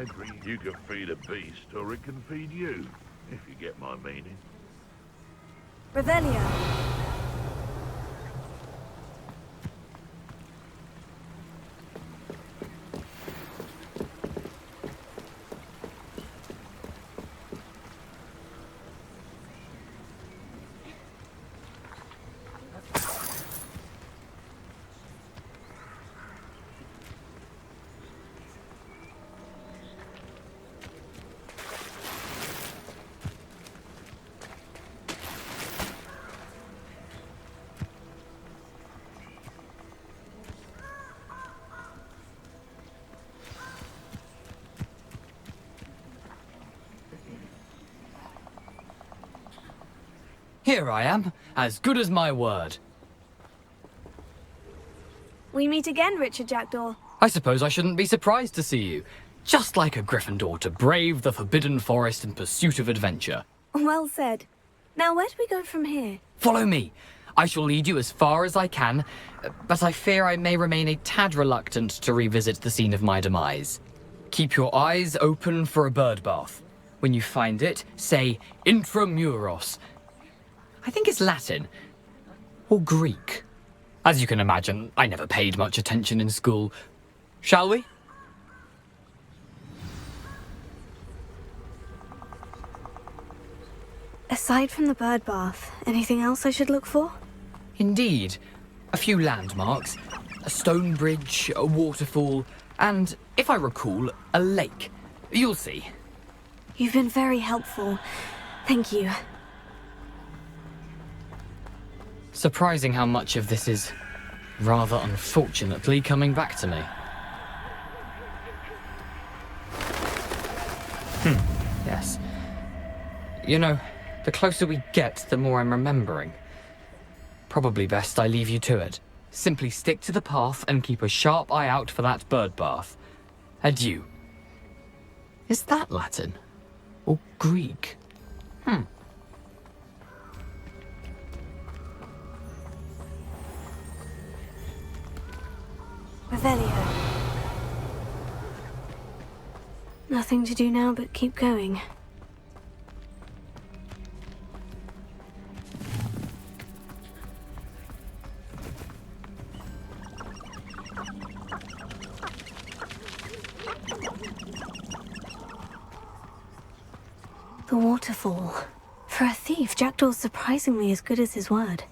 imagery. You can feed a beast, or it can feed you, if you get my meaning. Revelio. Here I am, as good as my word. We meet again, Richard Jackdaw. I suppose I shouldn't be surprised to see you. Just like a Gryffindor to brave the Forbidden Forest in pursuit of adventure. Well said. Now, where do we go from here? Follow me. I shall lead you as far as I can, but I fear I may remain a tad reluctant to revisit the scene of my demise. Keep your eyes open for a bird bath. When you find it, say Intramuros. I think it's Latin. Or Greek. As you can imagine, I never paid much attention in school. Shall we? Aside from the bird bath, anything else I should look for? Indeed. A few landmarks. A stone bridge, a waterfall, and, if I recall, a lake. You'll see. You've been very helpful. Thank you. Surprising how much of this is, rather unfortunately, coming back to me. Yes. You know, the closer we get, the more I'm remembering. Probably best I leave you to it. Simply stick to the path and keep a sharp eye out for that bird bath. Adieu. Is that Latin? Or Greek? Revelio. Nothing to do now but keep going. The waterfall. For a thief, Jackdaw's surprisingly as good as his word.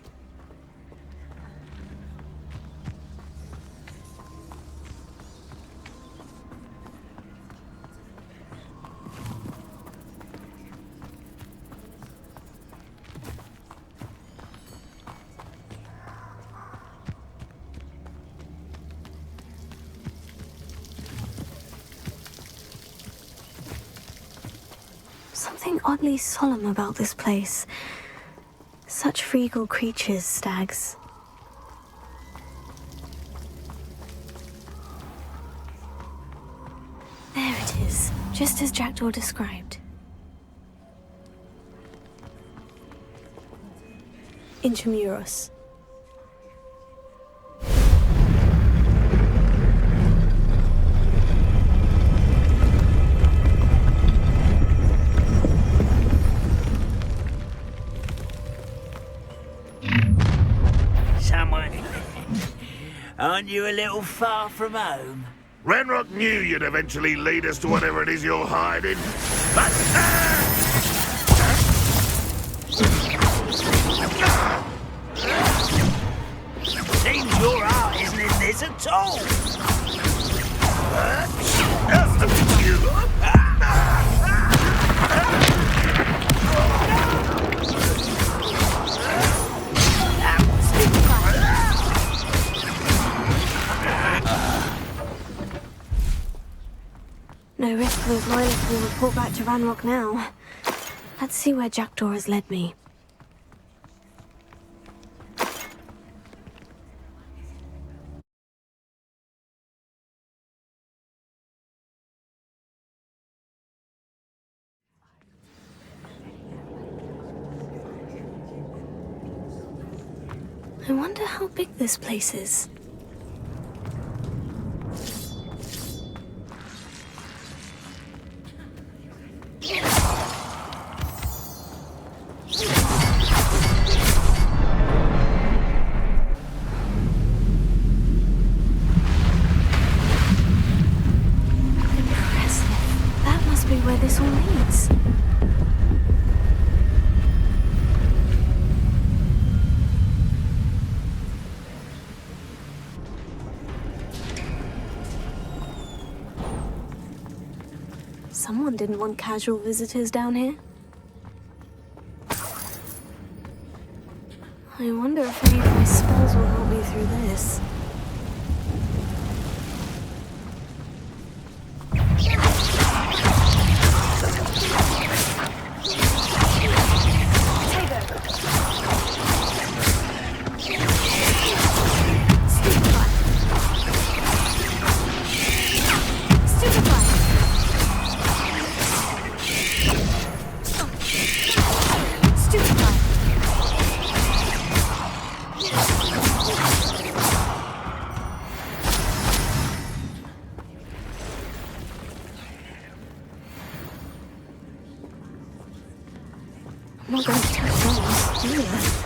Something oddly solemn about this place. Such regal creatures, stags. There it is, just as Jackdaw described. Intramuros. Aren't you a little far from home? Renrock knew you'd eventually lead us to whatever it is you're hiding. Seems your heart isn't in this at all. No risk those loyalists will report back to Ranrock now. Let's see where Jackdaw has led me. I wonder how big this place is. Hogwarts. Someone didn't want casual visitors down here. I wonder if any of my spells will help me through this. I'm not going to touch those, either.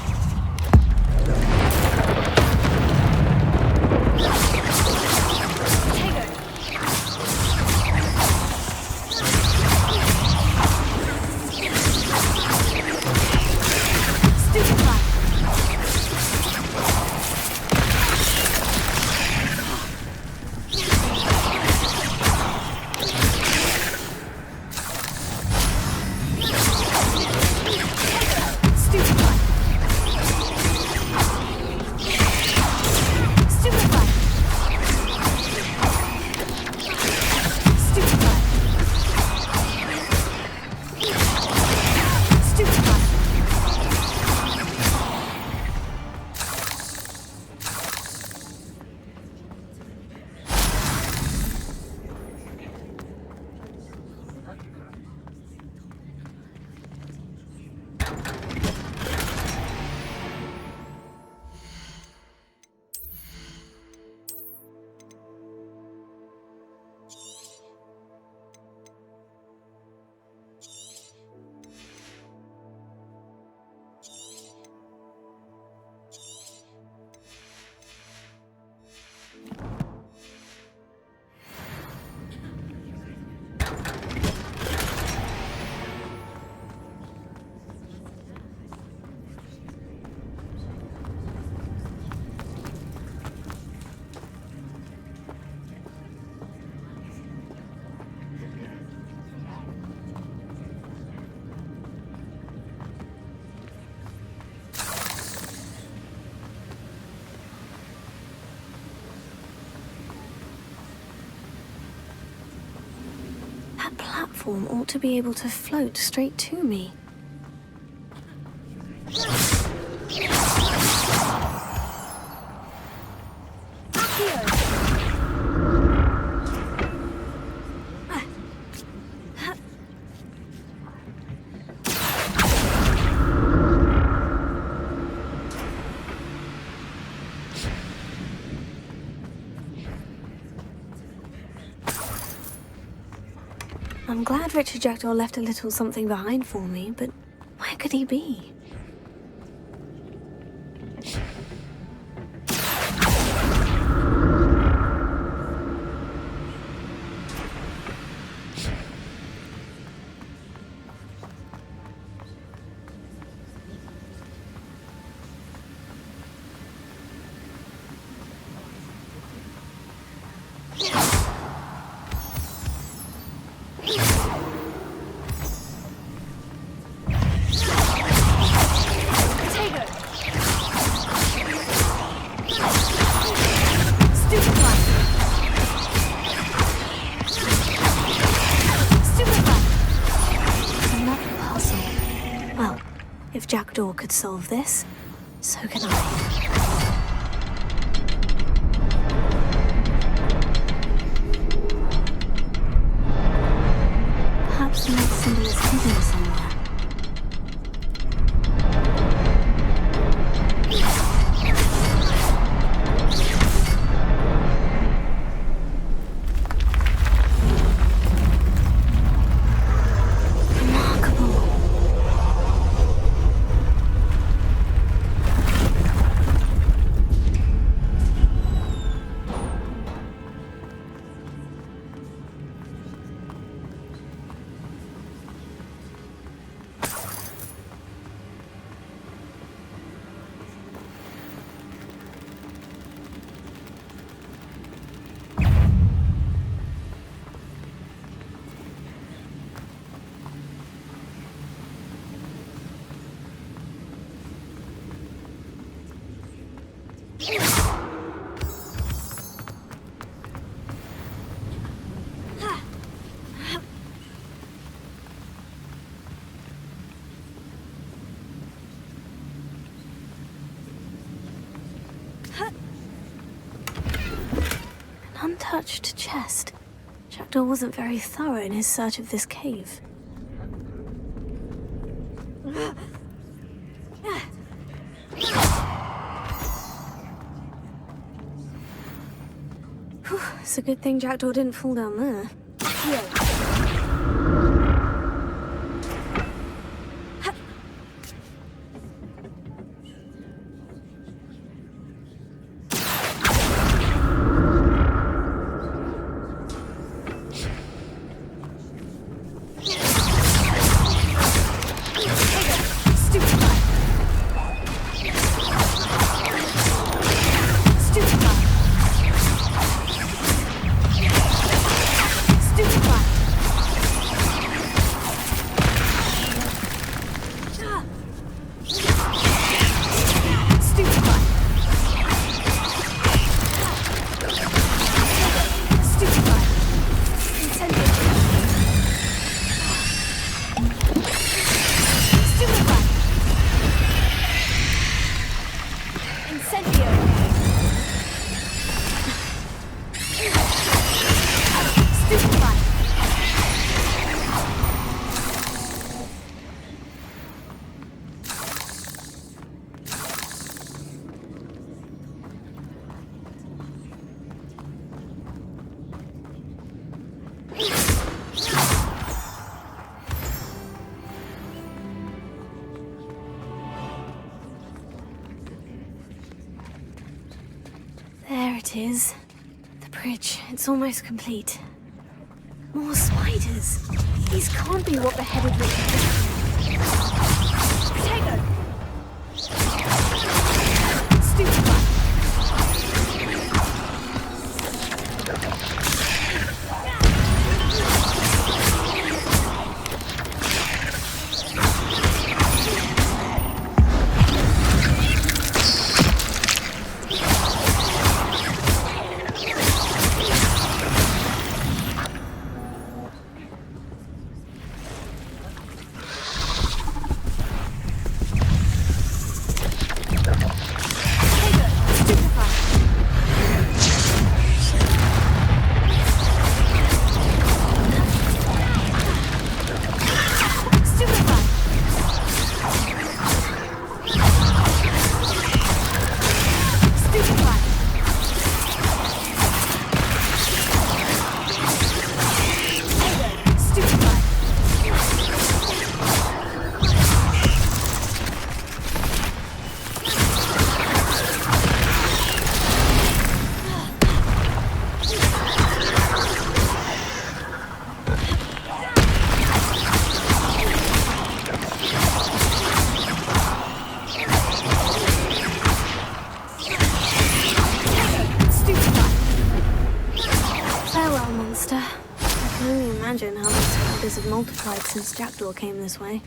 That platform ought to be able to float straight to me. I'm glad Richard Jackdaw left a little something behind for me, but where could he be? If Jackdaw could solve this, so can I. Perhaps the next symbol is hidden somewhere. An untouched chest. Jackdaw wasn't very thorough in his search of this cave. Whew, it's a good thing Jackdaw didn't fall down there. There it is. The bridge. It's almost complete. More spiders. These can't be what the headed witch. Potato! Stupefy! Imagine how many spiders have multiplied since Jackdaw came this way.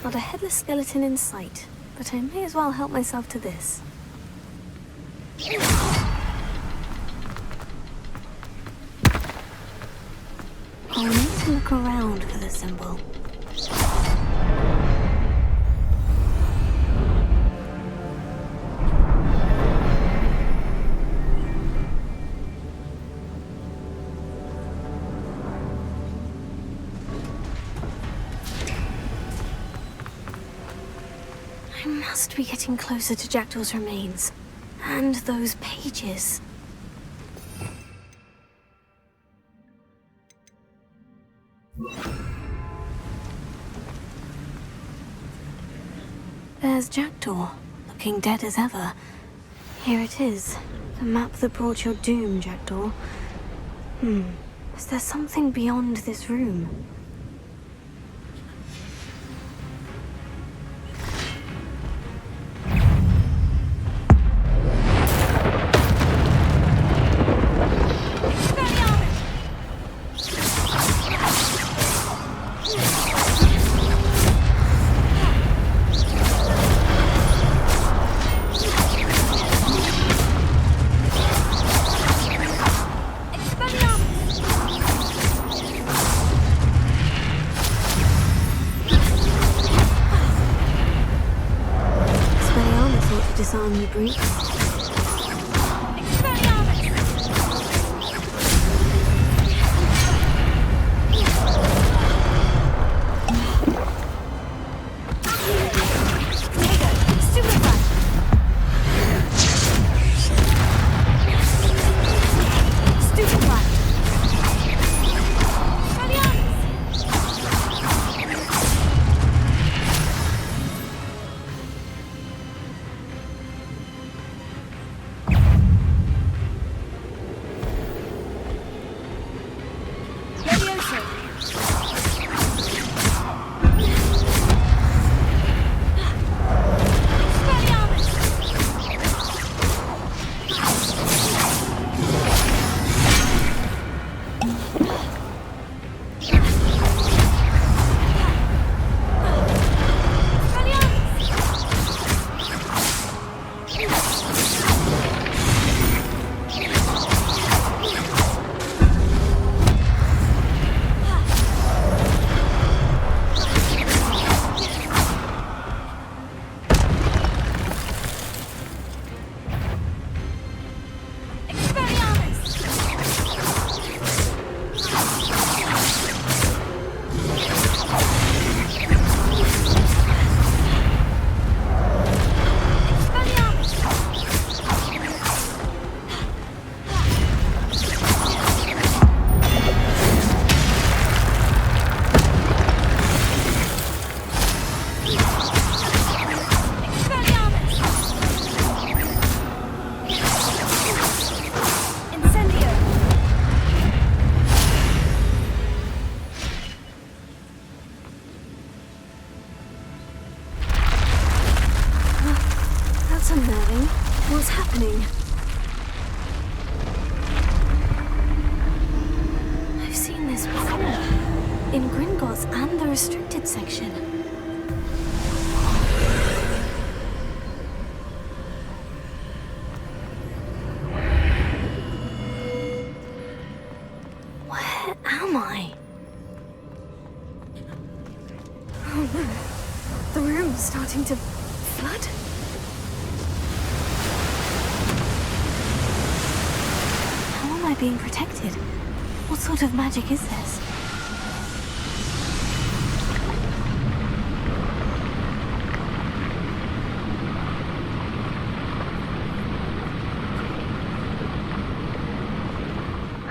Not a headless skeleton in sight, but I may as well help myself to this. I'll need to look around for the symbol. I must be getting closer to Jackdaw's remains. And those pages. There's Jackdaw, looking dead as ever. Here it is, the map that brought your doom, Jackdaw. Is there something beyond this room? happening? I've seen this before. In Gringotts and the restricted section. Where am I? Oh no. The room's starting to flood. How am I being protected? What sort of magic is this?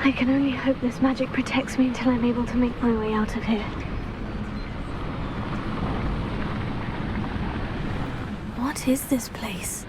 I can only hope this magic protects me until I'm able to make my way out of here. What is this place?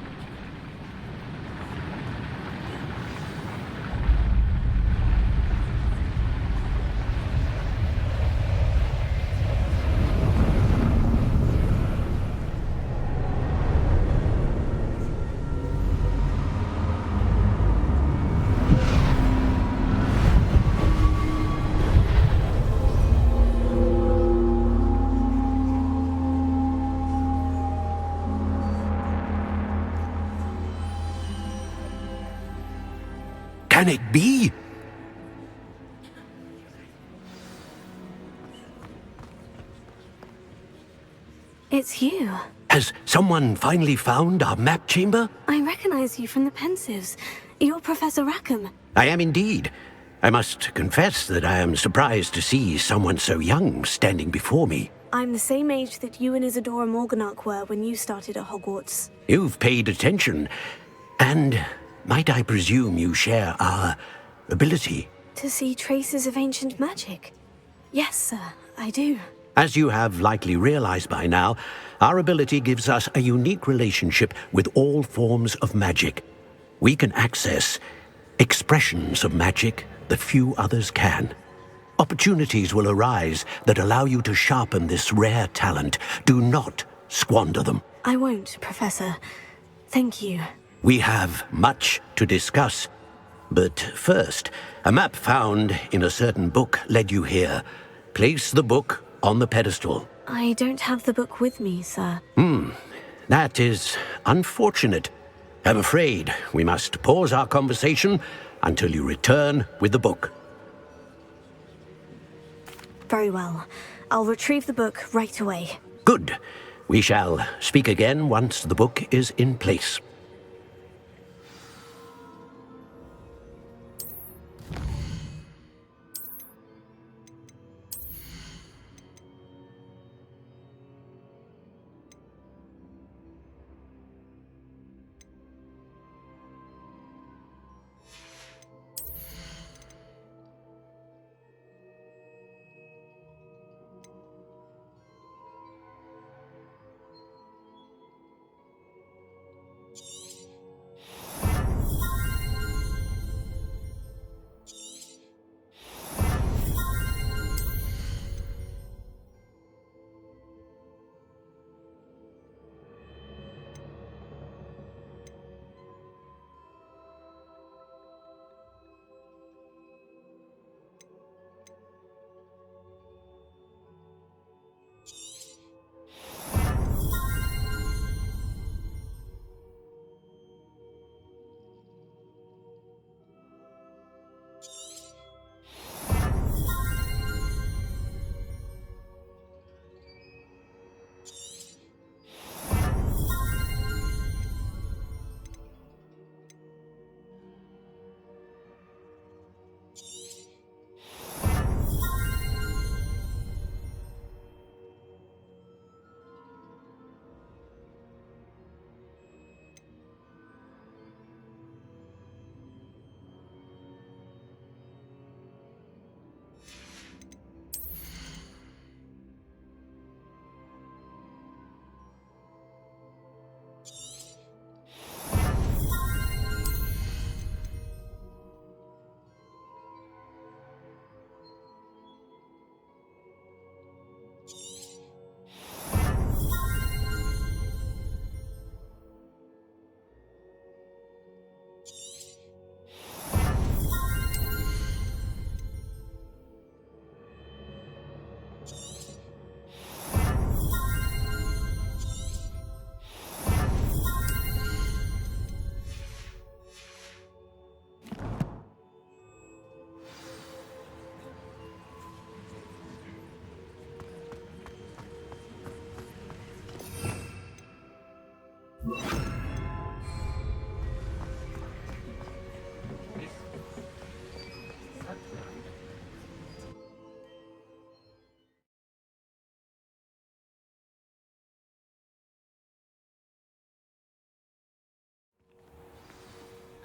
Can it be? It's you. Has someone finally found our map chamber? I recognize you from the Pensives. You're Professor Rackham. I am indeed. I must confess that I am surprised to see someone so young standing before me. I'm the same age that you and Isadora Morganach were when you started at Hogwarts. You've paid attention. And might I presume you share our ability? To see traces of ancient magic? Yes, sir, I do. As you have likely realized by now, our ability gives us a unique relationship with all forms of magic. We can access expressions of magic that few others can. Opportunities will arise that allow you to sharpen this rare talent. Do not squander them. I won't, Professor. Thank you. We have much to discuss. But first, a map found in a certain book led you here. Place the book on the pedestal. I don't have the book with me, sir. That is unfortunate. I'm afraid we must pause our conversation until you return with the book. Very well. I'll retrieve the book right away. Good. We shall speak again once the book is in place.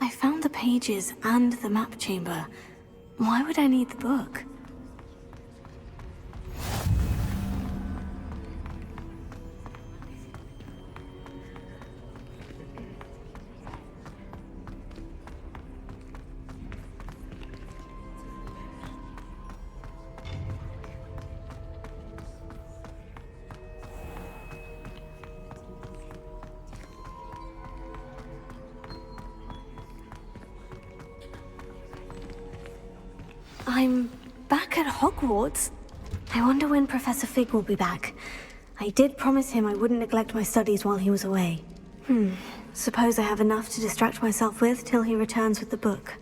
I found the pages and the map chamber. Why would I need the book? I'm back at Hogwarts. I wonder when Professor Fig will be back. I did promise him I wouldn't neglect my studies while he was away. Suppose I have enough to distract myself with till he returns with the book.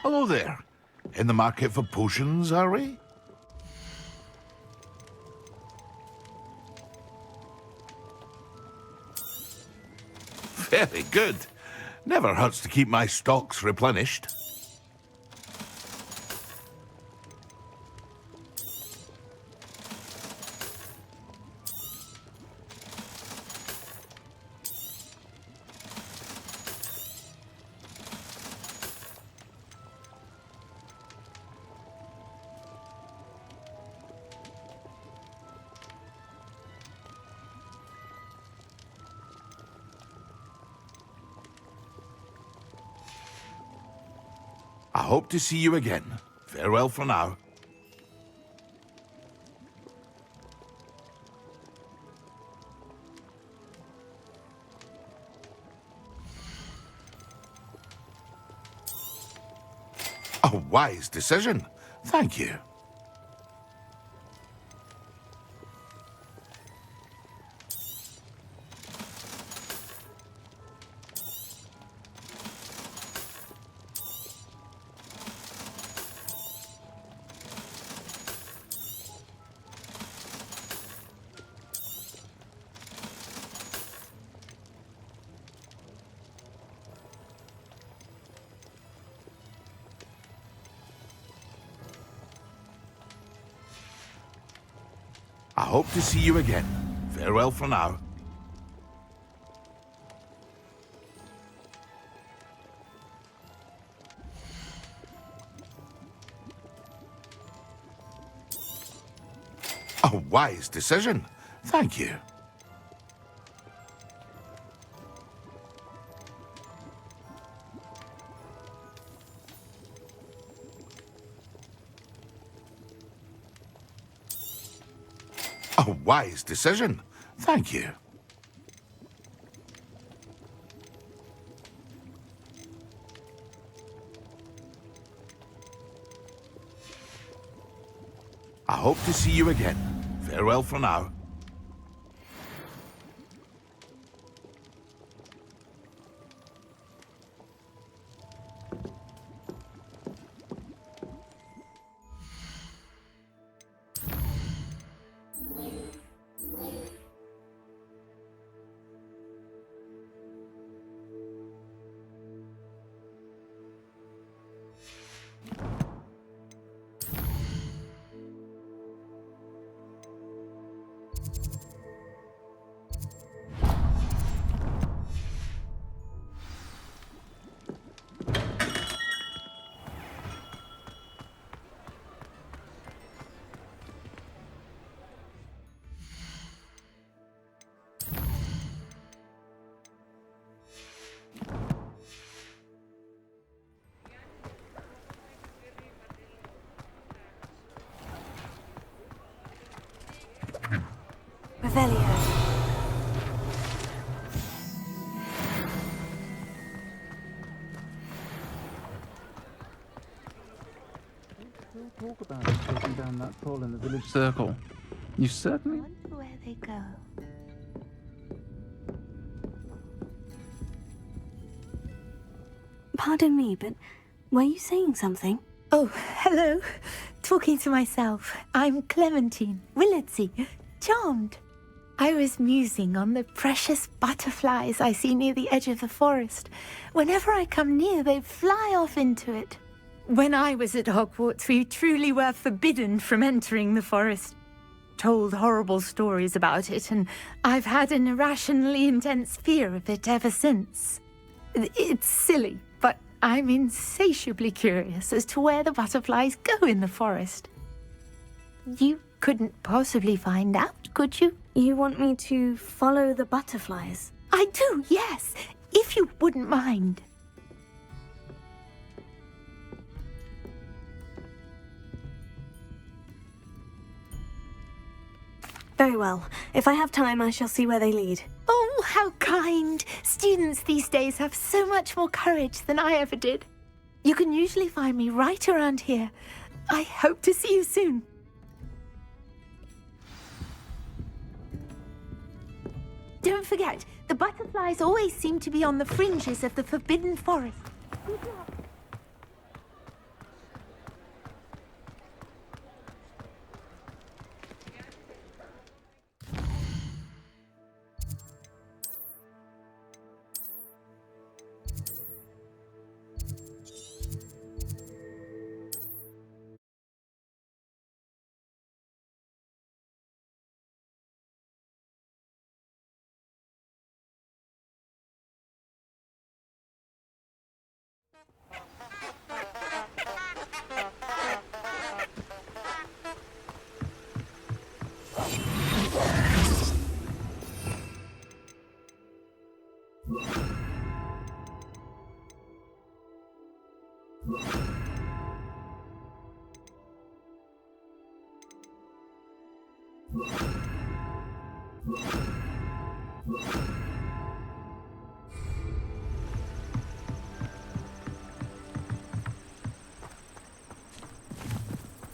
Hello there. In the market for potions, are we? Very good. Never hurts to keep my stocks replenished. I hope to see you again. Farewell for now. A wise decision. Thank you. I hope to see you again. Farewell for now. A wise decision. Thank you. A wise decision. Thank you. I hope to see you again. Farewell for now. Revelio. Talk about it taking down that troll in the village circle. You certainly... I wonder where they go. Pardon me, but were you saying something? Oh, hello. Talking to myself. I'm Clementine Willardsey. Charmed. I was musing on the precious butterflies I see near the edge of the forest. Whenever I come near, they fly off into it. When I was at Hogwarts, we truly were forbidden from entering the forest. Told horrible stories about it, and I've had an irrationally intense fear of it ever since. It's silly, but I'm insatiably curious as to where the butterflies go in the forest. You couldn't possibly find out, could you? You want me to follow the butterflies? I do, yes, if you wouldn't mind. Very well. If I have time, I shall see where they lead. Oh, how kind! Students these days have so much more courage than I ever did. You can usually find me right around here. I hope to see you soon. Don't forget, the butterflies always seem to be on the fringes of the Forbidden Forest. Good luck.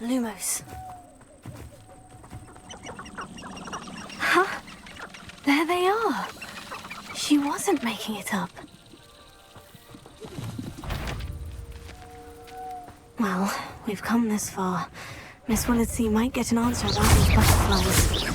Lumos. Huh? There they are. She wasn't making it up. Well, we've come this far. Miss Willardsey might get an answer about these butterflies.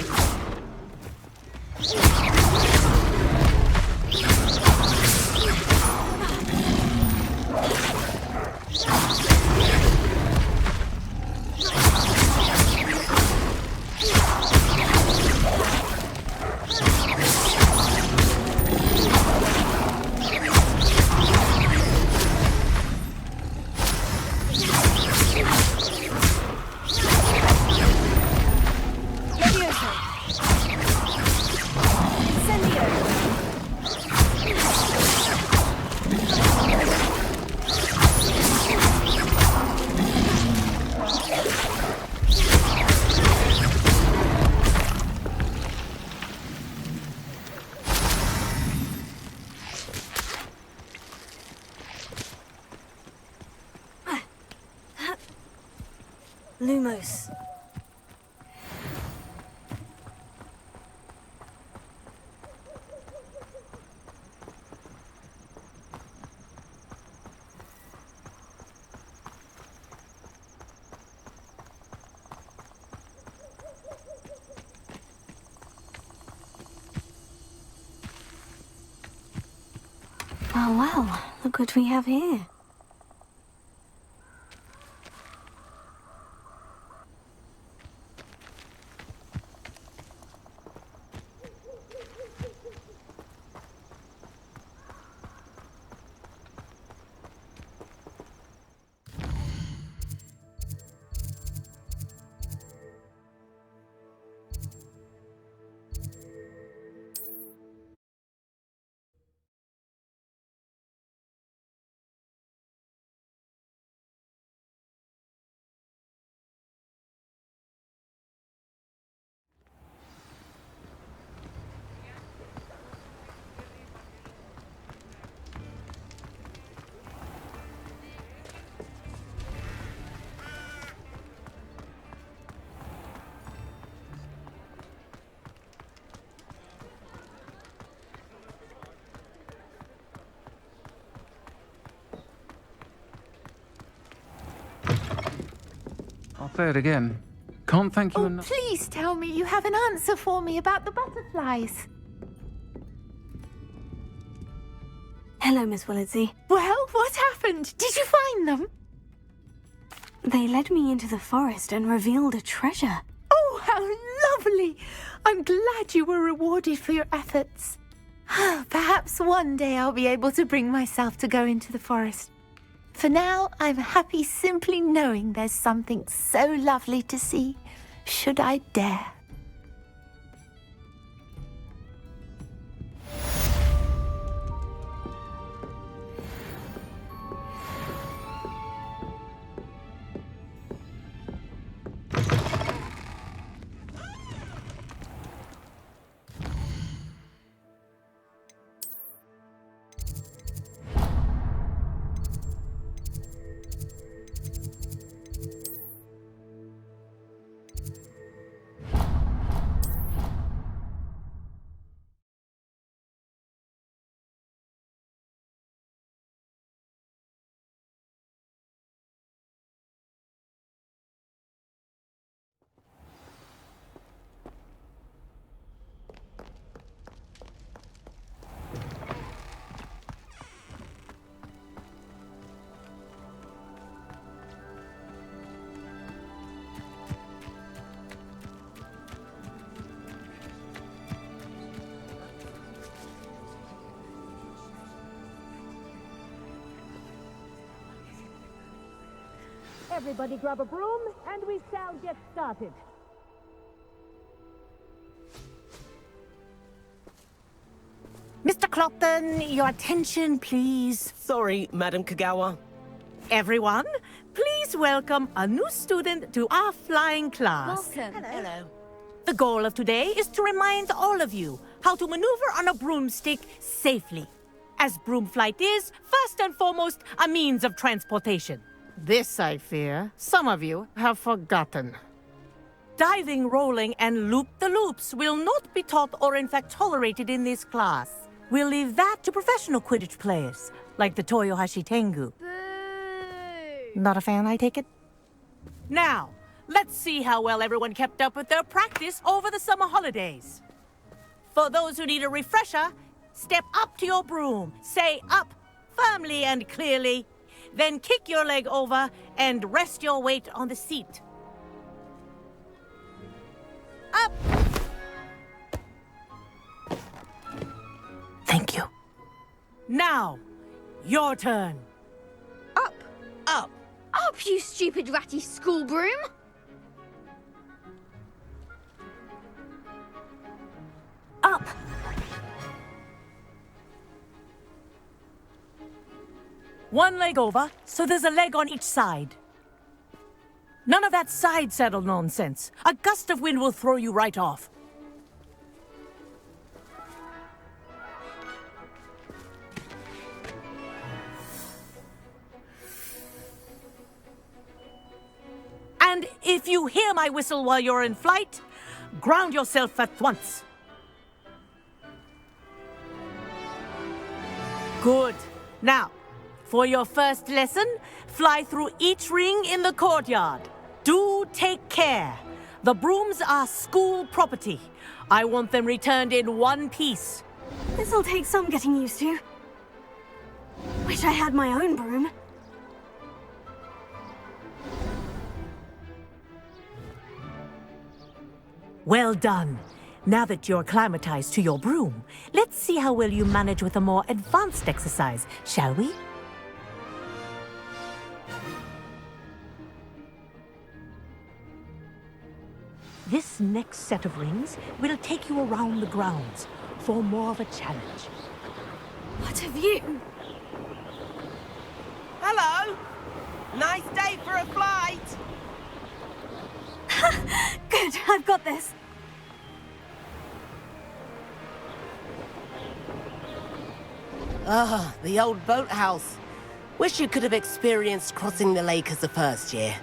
Lumos. Oh wow, look what we have here. Say it again. Can't thank you Oh, enough. please tell me you have an answer for me about the butterflies. Hello, Miss Willitsey. Well, what happened? Did you find them? They led me into the forest and revealed a treasure. Oh, how lovely! I'm glad you were rewarded for your efforts. Perhaps one day I'll be able to bring myself to go into the forest. For now, I'm happy simply knowing there's something so lovely to see, should I dare. Everybody grab a broom, and we shall get started. Mr. Clopton, your attention, please. Sorry, Madam Kagawa. Everyone, please welcome a new student to our flying class. Welcome. Hello. The goal of today is to remind all of you how to maneuver on a broomstick safely, as broom flight is, first and foremost, a means of transportation. This, I fear, some of you have forgotten. Diving, rolling, and loop-the-loops will not be taught or in fact tolerated in this class. We'll leave that to professional Quidditch players, like the Toyohashi Tengu. Not a fan, I take it? Now, let's see how well everyone kept up with their practice over the summer holidays. For those who need a refresher, step up to your broom, say up firmly and clearly, then kick your leg over and rest your weight on the seat. Up! Thank you. Now, your turn. Up! Up! Up, you stupid ratty school broom! Up! One leg over, so there's a leg on each side. None of that side saddle nonsense. A gust of wind will throw you right off. And if you hear my whistle while you're in flight, ground yourself at once. Good. Now, for your first lesson, fly through each ring in the courtyard. Do take care. The brooms are school property. I want them returned in one piece. This'll take some getting used to. Wish I had my own broom. Well done. Now that you're acclimatized to your broom, let's see how well you manage with a more advanced exercise, shall we? This next set of rings will take you around the grounds for more of a challenge. What have you? Hello! Nice day for a flight! Good, I've got this. Ah, the old boathouse. Wish you could have experienced crossing the lake as a first year.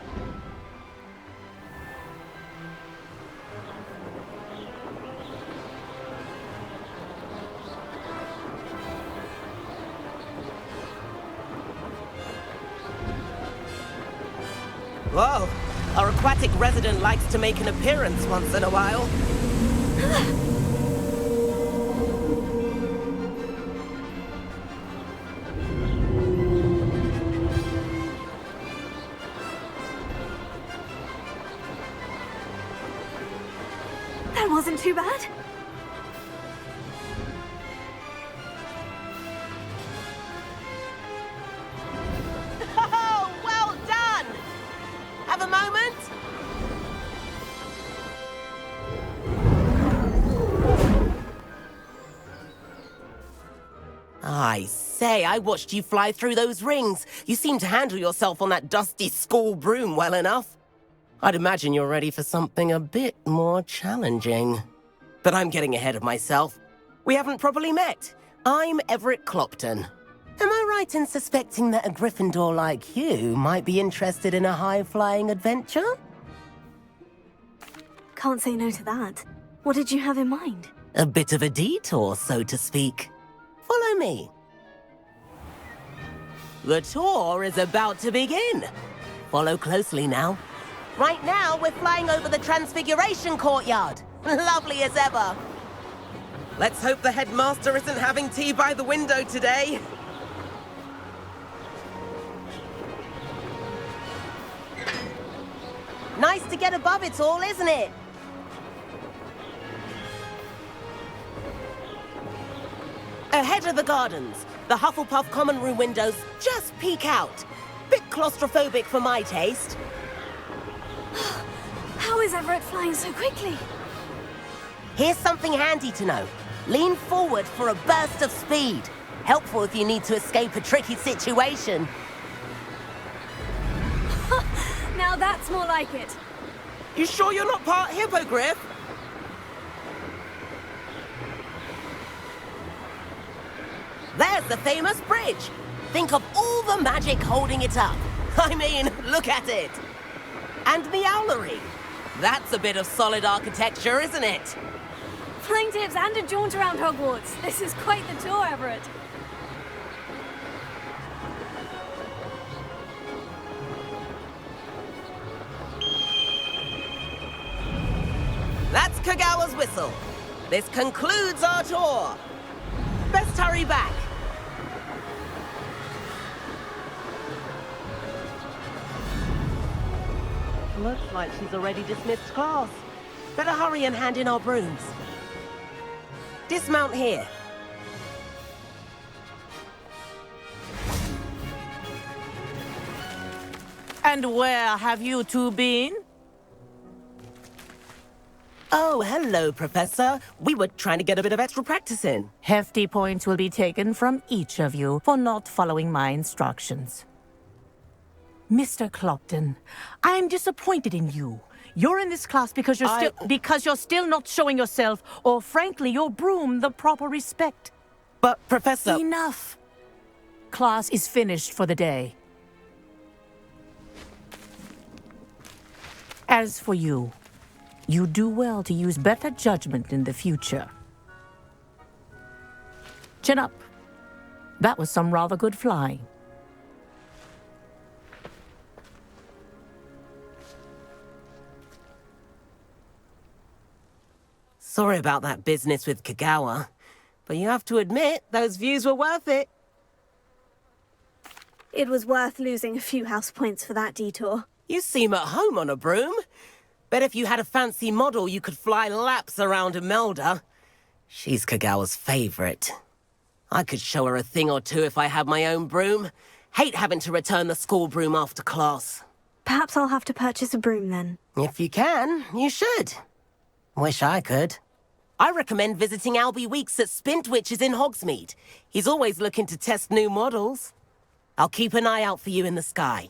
Whoa! I aquatic resident likes to make an appearance once in a while. That wasn't too bad. Oh, well done! Have a moment? I say, I watched you fly through those rings. You seem to handle yourself on that dusty school broom well enough. I'd imagine you're ready for something a bit more challenging. But I'm getting ahead of myself. We haven't properly met. I'm Everett Clopton. Am I right in suspecting that a Gryffindor like you might be interested in a high-flying adventure? Can't say no to that. What did you have in mind? A bit of a detour, so to speak. Follow me. The tour is about to begin. Follow closely now. Right now, we're flying over the Transfiguration Courtyard. Lovely as ever. Let's hope the headmaster isn't having tea by the window today. Nice to get above it all, isn't it? Ahead of the gardens, the Hufflepuff common room windows just peek out. Bit claustrophobic for my taste. How is Everett flying so quickly? Here's something handy to know. Lean forward for a burst of speed. Helpful if you need to escape a tricky situation. Now that's more like it. You sure you're not part hippogriff? There's the famous bridge. Think of all the magic holding it up. I mean, look at it. And the owlery. That's a bit of solid architecture, isn't it? Flying tips and a jaunt around Hogwarts. This is quite the tour, Everett. That's Kagawa's whistle. This concludes our tour. Best hurry back. Looks like she's already dismissed class. Better hurry and hand in our brooms. Dismount here. And where have you two been? Oh, hello, Professor. We were trying to get a bit of extra practice in. Hefty points will be taken from each of you for not following my instructions. Mr. Clopton, I am disappointed in you. You're in this class because you're still not showing yourself, or frankly, your broom, the proper respect. But, Professor... Enough. Class is finished for the day. As for you, you do well to use better judgment in the future. Chin up. That was some rather good flying. Sorry about that business with Kagawa, but you have to admit, those views were worth it. It was worth losing a few house points for that detour. You seem at home on a broom. Bet if you had a fancy model, you could fly laps around Imelda. She's Kagawa's favorite. I could show her a thing or two if I had my own broom. Hate having to return the school broom after class. Perhaps I'll have to purchase a broom then. If you can, you should. Wish I could. I recommend visiting Albie Weeks at Spintwitches in Hogsmeade. He's always looking to test new models. I'll keep an eye out for you in the sky.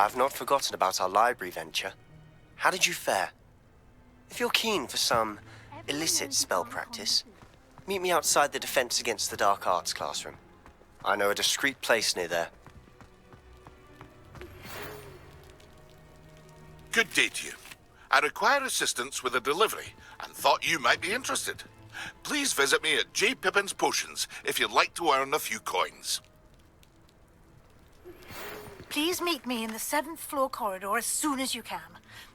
I've not forgotten about our library venture. How did you fare? If you're keen for some illicit spell practice, meet me outside the Defense Against the Dark Arts classroom. I know a discreet place near there. Good day to you. I require assistance with a delivery and thought you might be interested. Please visit me at J. Pippin's Potions if you'd like to earn a few coins. Please meet me in the 7th floor corridor as soon as you can.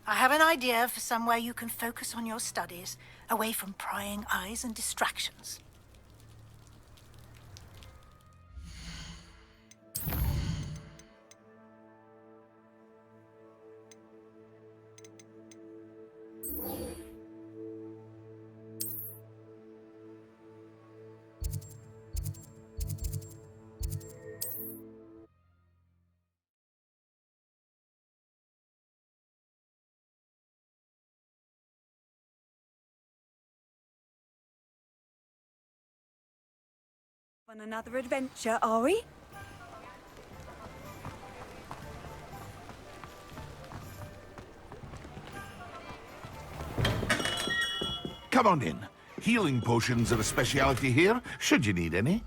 I have an idea for somewhere you can focus on your studies, away from prying eyes and distractions. On another adventure, are we? Come on in. Healing potions are a speciality here, should you need any.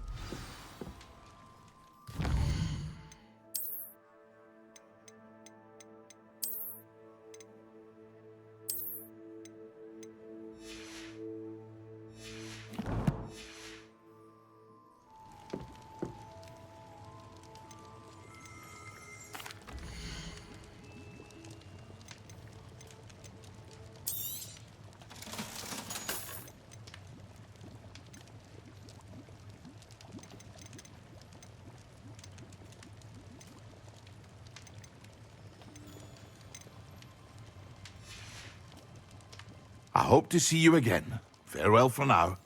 I hope to see you again. Farewell for now.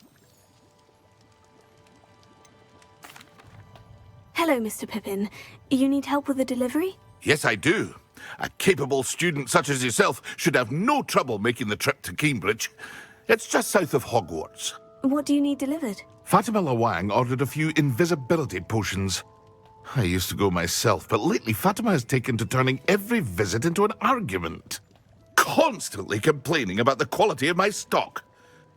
Hello, Mr. Pippin. You need help with a delivery? Yes, I do. A capable student such as yourself should have no trouble making the trip to Cambridge. It's just south of Hogwarts. What do you need delivered? Fatima Lawang ordered a few invisibility potions. I used to go myself, but lately Fatima has taken to turning every visit into an argument. Constantly complaining about the quality of my stock.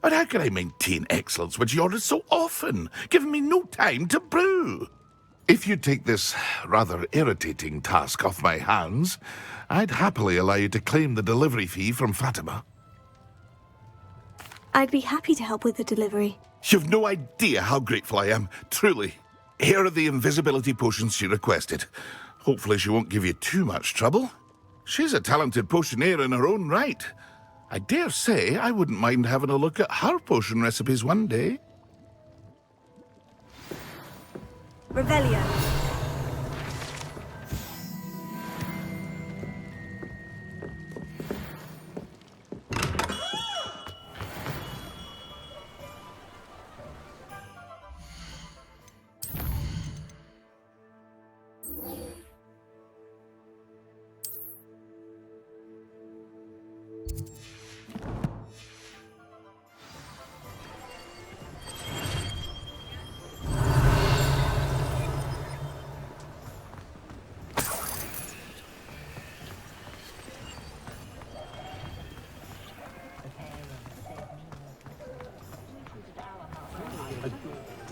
But how can I maintain excellence when she orders so often, giving me no time to brew? If you take this rather irritating task off my hands, I'd happily allow you to claim the delivery fee from Fatima. I'd be happy to help with the delivery. You've no idea how grateful I am, truly. Here are the invisibility potions she requested. Hopefully she won't give you too much trouble. She's a talented potioneer in her own right. I dare say I wouldn't mind having a look at her potion recipes one day. Revelio.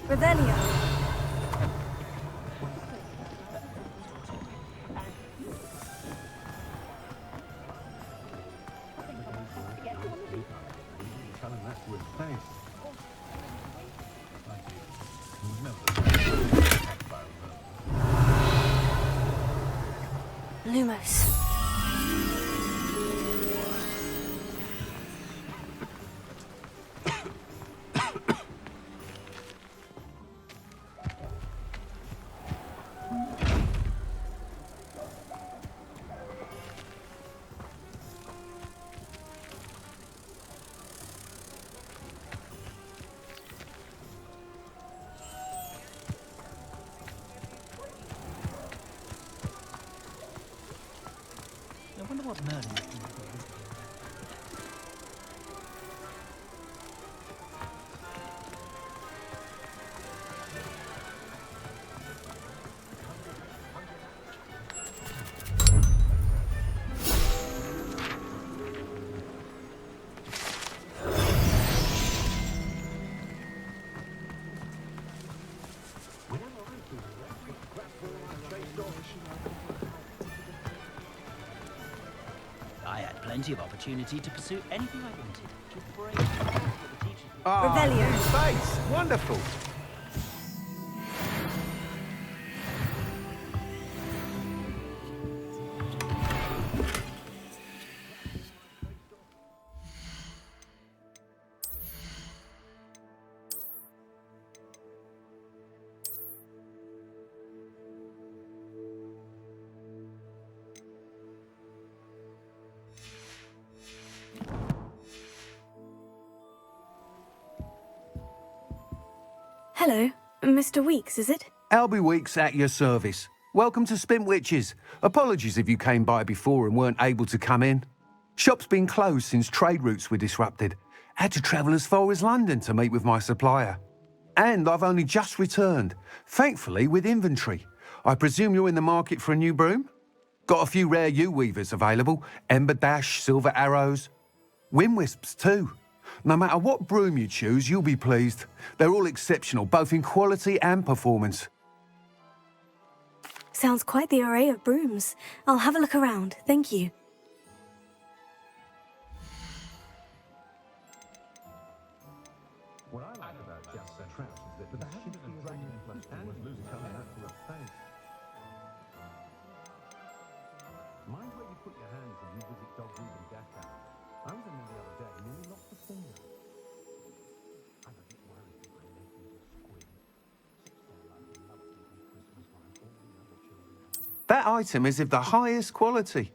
Revelio. Lumos. I wonder what Merlin is doing. I had plenty of opportunity to pursue anything I wanted. To break the teachers. Revelio. New space. Wonderful. Hello, Mr. Weeks, is it? Albie Weeks at your service. Welcome to Spintwitches. Apologies if you came by before and weren't able to come in. Shop's been closed since trade routes were disrupted. Had to travel as far as London to meet with my supplier. And I've only just returned, thankfully with inventory. I presume you're in the market for a new broom? Got a few rare U-weavers available, Ember Dash, Silver Arrows. Wind Wisps too. No matter what broom you choose, you'll be pleased. They're all exceptional, both in quality and performance. Sounds quite the array of brooms. I'll have a look around, thank you. What I like about Just the Trout is that the ship of dragon plus was losing some of that to a face. Mind where you put your hands when you visit Dogwood and Gaffer. I was in there the other day and nearly lost a finger. I'm a bit worried that my nephew is a squid. Sits there like a lovely Christmas like all the other children have. That item is of the highest quality.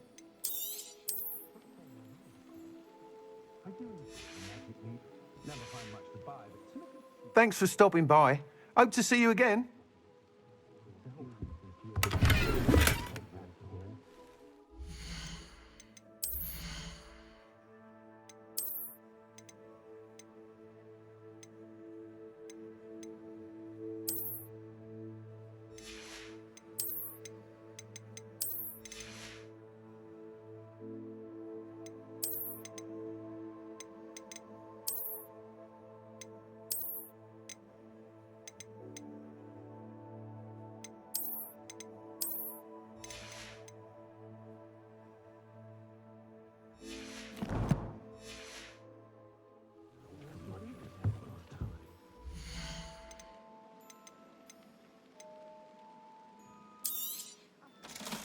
I do magic meat. Never find much to buy, but to look at Thanks for stopping by. Hope to see you again.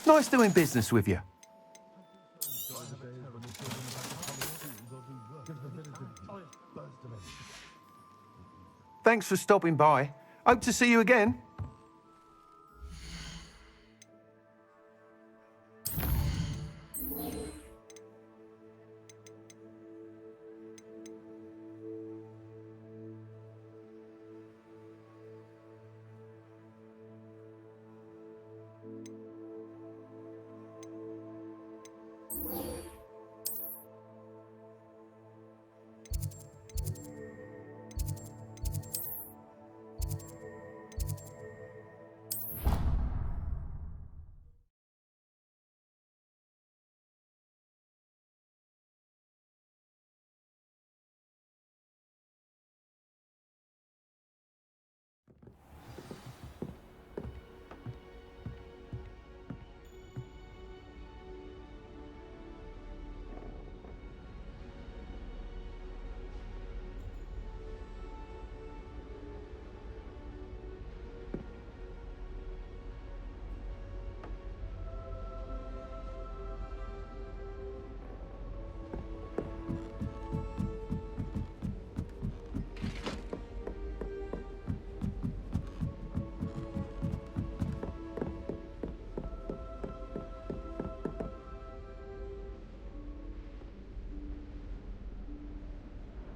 Nice doing business with you. Thanks for stopping by. Hope to see you again.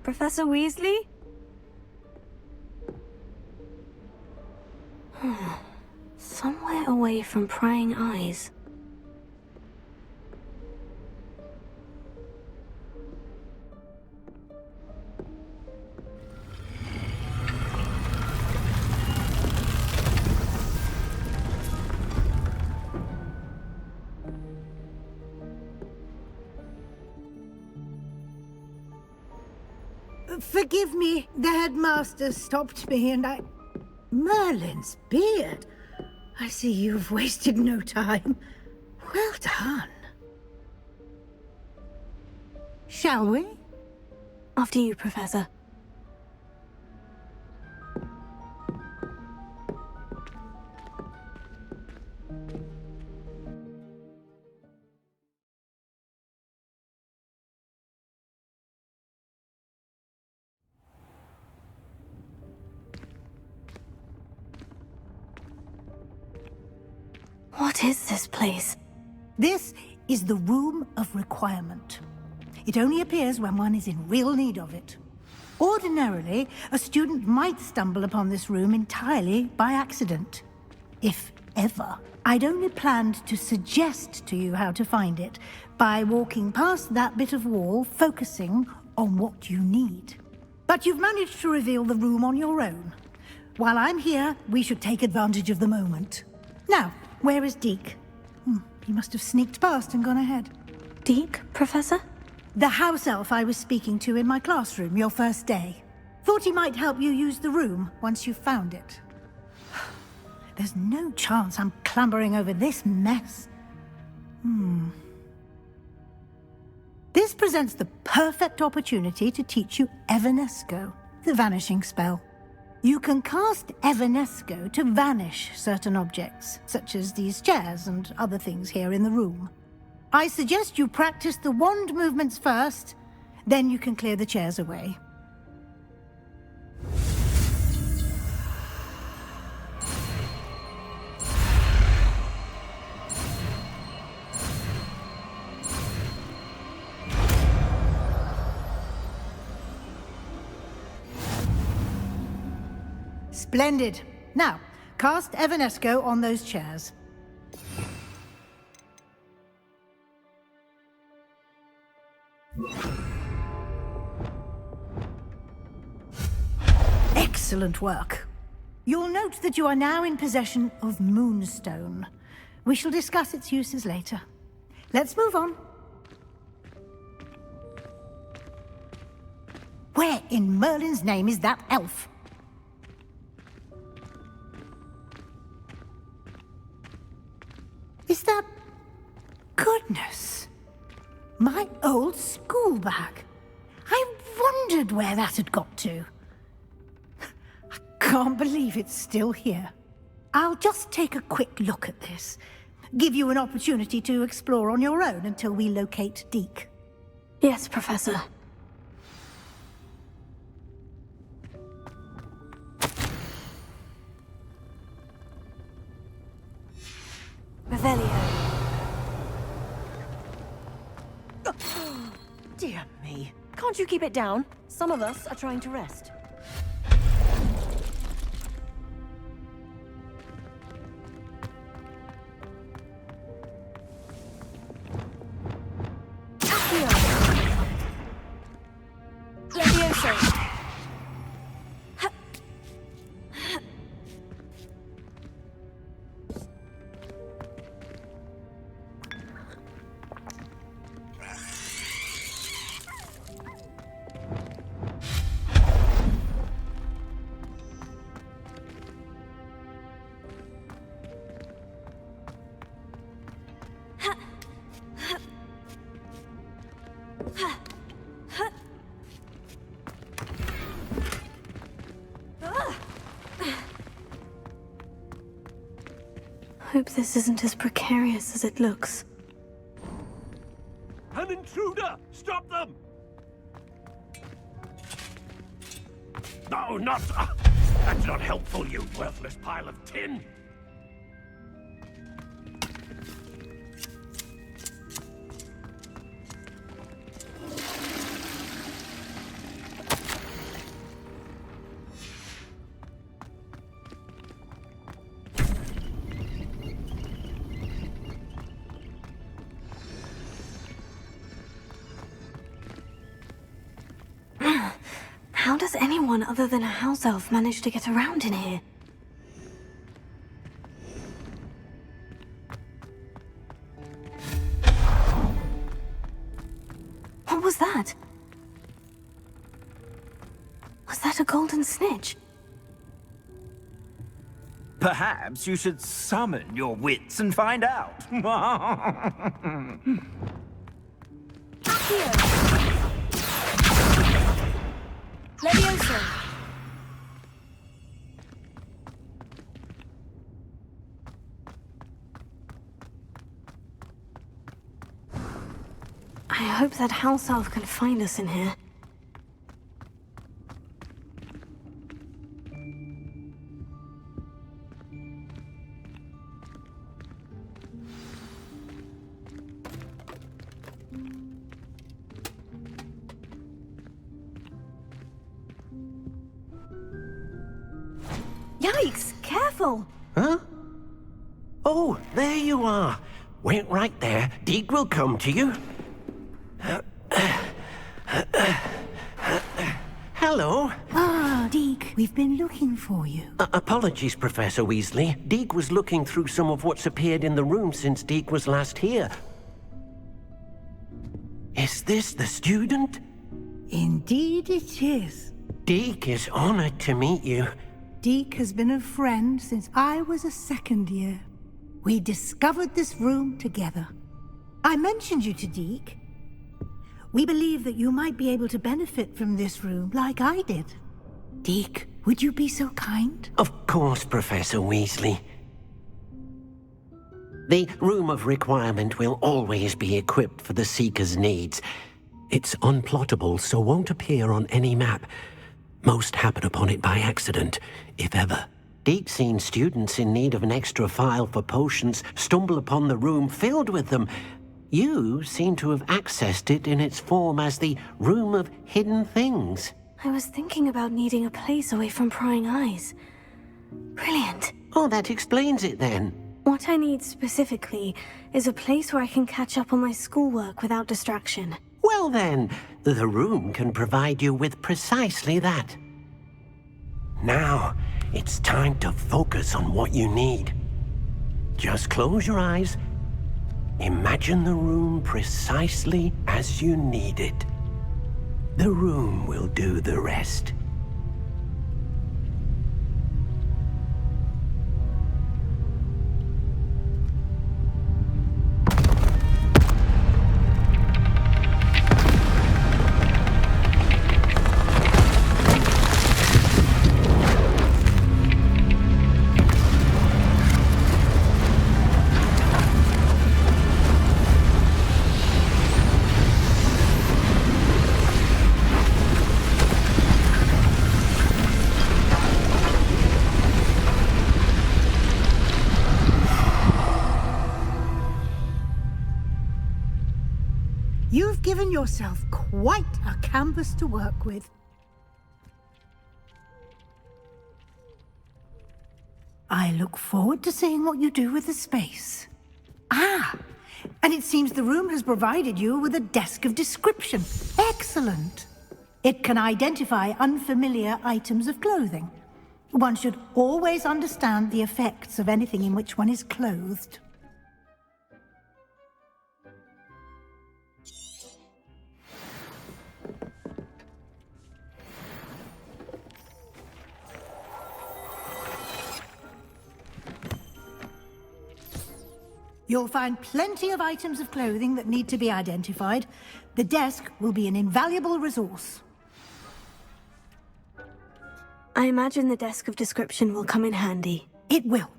Professor Weasley? Somewhere away from prying eyes. Forgive me, the headmaster stopped me and I... Merlin's beard. I see you've wasted no time. Well done. Shall we? After you, Professor. What is this place? This is the Room of Requirement. It only appears when one is in real need of it. Ordinarily, a student might stumble upon this room entirely by accident. If ever. I'd only planned to suggest to you how to find it by walking past that bit of wall, focusing on what you need. But you've managed to reveal the room on your own. While I'm here, we should take advantage of the moment. Now, where is Deke? He must have sneaked past and gone ahead. Deke, Professor? The house elf I was speaking to in my classroom your first day. Thought he might help you use the room once you've found it. There's no chance I'm clambering over this mess. This presents the perfect opportunity to teach you Evanesco, the vanishing spell. You can cast Evanesco to vanish certain objects, such as these chairs and other things here in the room. I suggest you practice the wand movements first, then you can clear the chairs away. Splendid. Now, cast Evanesco on those chairs. Excellent work. You'll note that you are now in possession of Moonstone. We shall discuss its uses later. Let's move on. Where in Merlin's name is that elf? Is that... Goodness! My old school bag. I wondered where that had got to. I can't believe it's still here. I'll just take a quick look at this. Give you an opportunity to explore on your own until we locate Deke. Yes, Professor. Revelio. Dear me. Can't you keep it down? Some of us are trying to rest. Levioso. Hope this isn't as precarious as it looks. An intruder! Stop them! No, not... that's not helpful, you worthless pile of tin! How does anyone other than a house elf manage to get around in here? What was that? Was that a golden snitch? Perhaps you should summon your wits and find out. Leviosa. I hope that house elf can find us in here. Yikes! Careful! Huh? Oh, there you are. Wait right there. Deek will come to you. Hello. Ah, Deek, we've been looking for you. Apologies, Professor Weasley. Deek was looking through some of what's appeared in the room since Deek was last here. Is this the student? Indeed it is. Deek is honored to meet you. Deek has been a friend since I was a second year. We discovered this room together. I mentioned you to Deek. We believe that you might be able to benefit from this room like I did. Deek, would you be so kind? Of course, Professor Weasley. The Room of Requirement will always be equipped for the Seeker's needs. It's unplottable, so won't appear on any map. Most happen upon it by accident, if ever. Deek's seen students in need of an extra file for potions stumble upon the room filled with them. You seem to have accessed it in its form as the Room of Hidden Things. I was thinking about needing a place away from prying eyes. Brilliant. Oh, that explains it then. What I need specifically is a place where I can catch up on my schoolwork without distraction. Well then, the room can provide you with precisely that. Now, it's time to focus on what you need. Just close your eyes. Imagine the room precisely as you need it. The room will do the rest. You've given yourself quite a canvas to work with. I look forward to seeing what you do with the space. Ah, and it seems the room has provided you with a desk of description. Excellent. It can identify unfamiliar items of clothing. One should always understand the effects of anything in which one is clothed. You'll find plenty of items of clothing that need to be identified. The desk will be an invaluable resource. I imagine the desk of description will come in handy. It will.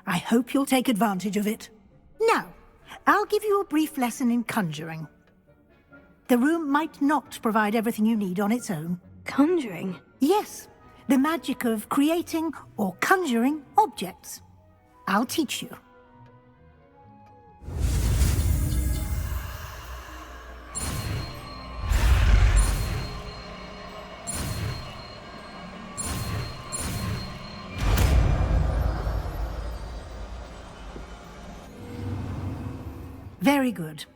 I hope you'll take advantage of it. Now, I'll give you a brief lesson in conjuring. The room might not provide everything you need on its own. Conjuring? Yes, the magic of creating or conjuring objects. I'll teach you. Very good.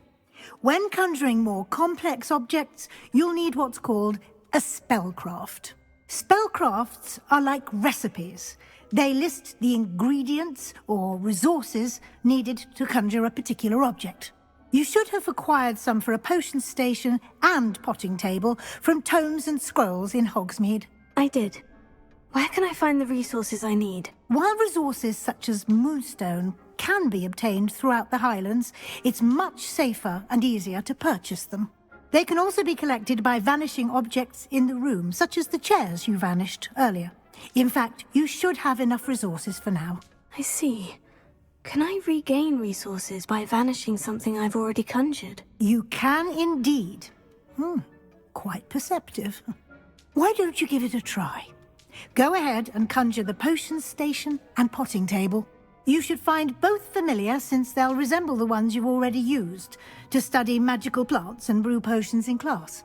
When conjuring more complex objects, you'll need what's called a spellcraft. Spellcrafts are like recipes. They list the ingredients or resources needed to conjure a particular object. You should have acquired some for a potion station and potting table from tomes and scrolls in Hogsmeade. I did. Where can I find the resources I need? While resources such as moonstone can be obtained throughout the Highlands, it's much safer and easier to purchase them. They can also be collected by vanishing objects in the room, such as the chairs you vanished earlier. In fact, you should have enough resources for now. I see. Can I regain resources by vanishing something I've already conjured? You can indeed. Quite perceptive. Why don't you give it a try? Go ahead and conjure the potions station and potting table. You should find both familiar, since they'll resemble the ones you've already used to study magical plants and brew potions in class.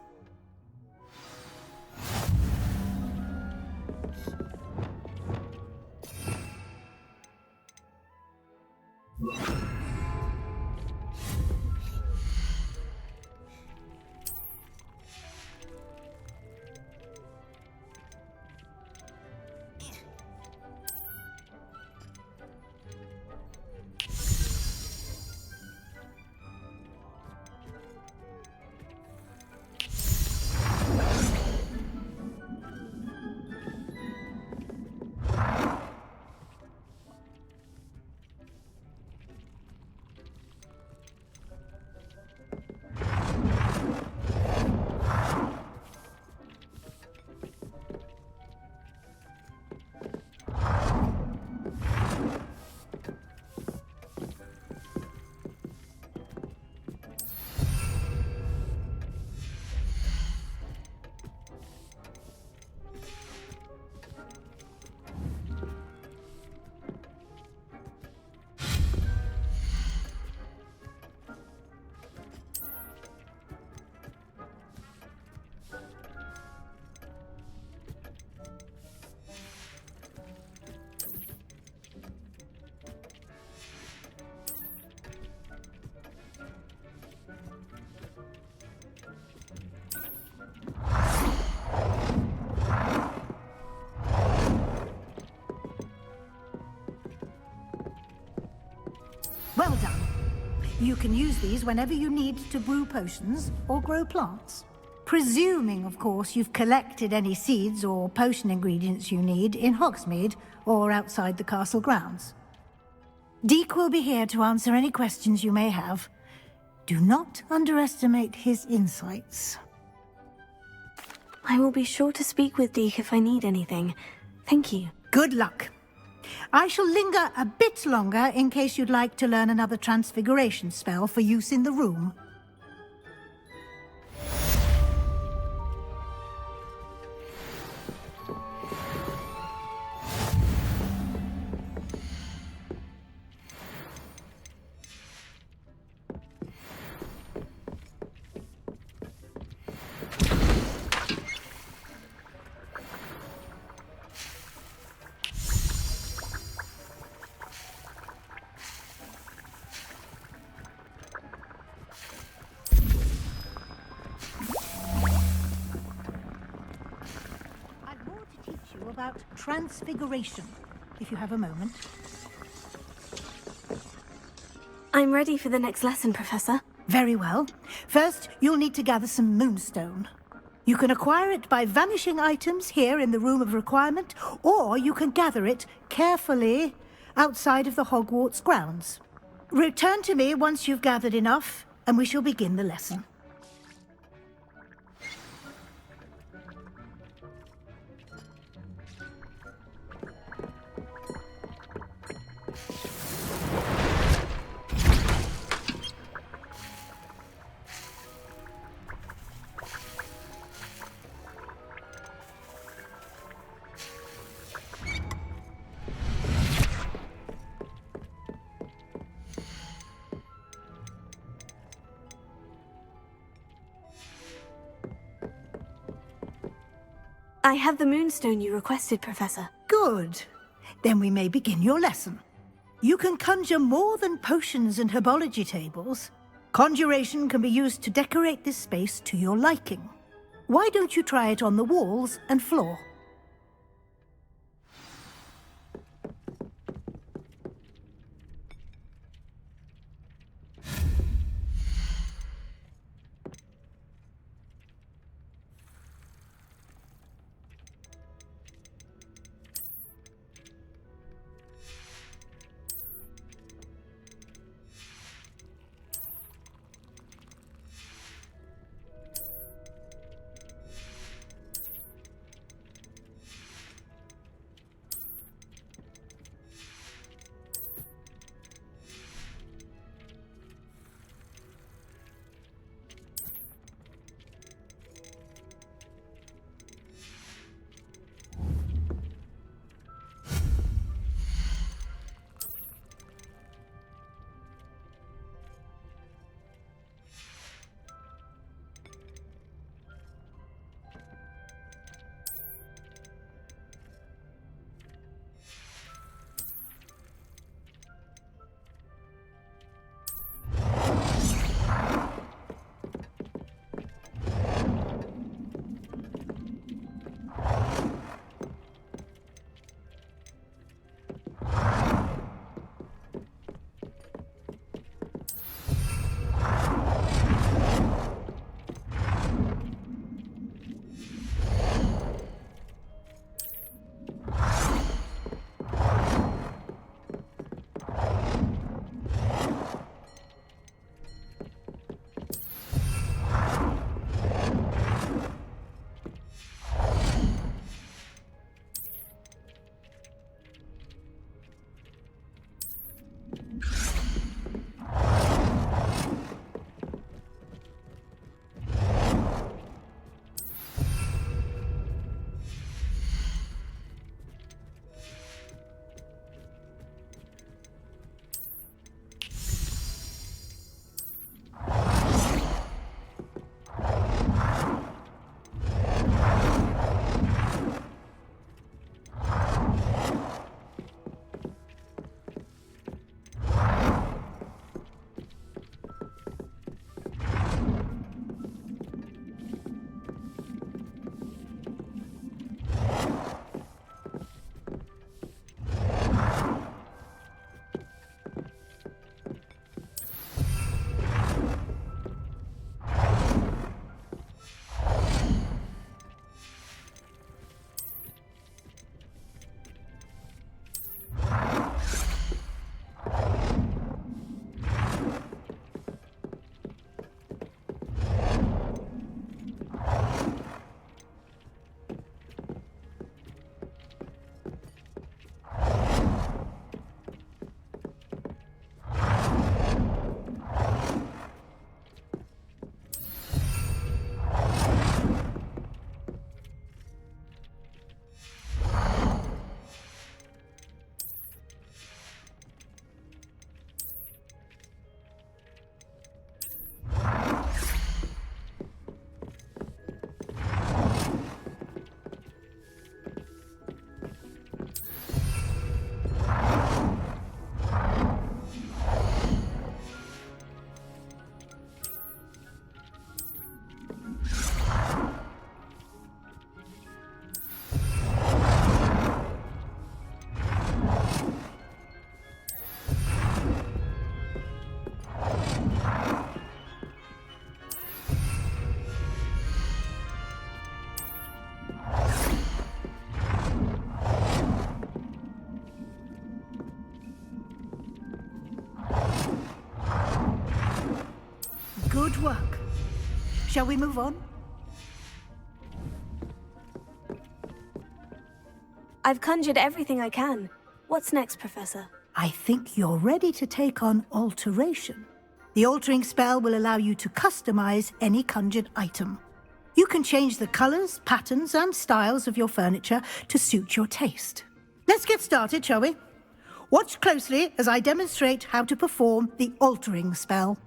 Well done. You can use these whenever you need to brew potions or grow plants. Presuming, of course, you've collected any seeds or potion ingredients you need in Hogsmeade or outside the castle grounds. Deek will be here to answer any questions you may have. Do not underestimate his insights. I will be sure to speak with Deek if I need anything. Thank you. Good luck. I shall linger a bit longer in case you'd like to learn another transfiguration spell for use in the room. About transfiguration, if you have a moment. I'm ready for the next lesson, Professor. Very well. First, you'll need to gather some moonstone. You can acquire it by vanishing items here in the Room of Requirement, or you can gather it carefully outside of the Hogwarts grounds. Return to me once you've gathered enough, and we shall begin the lesson. I have the moonstone you requested, Professor. Good. Then we may begin your lesson. You can conjure more than potions and herbology tables. Conjuration can be used to decorate this space to your liking. Why don't you try it on the walls and floor? Good work. Shall we move on? I've conjured everything I can. What's next, Professor? I think you're ready to take on alteration. The altering spell will allow you to customize any conjured item. You can change the colors, patterns, and styles of your furniture to suit your taste. Let's get started, shall we? Watch closely as I demonstrate how to perform the altering spell.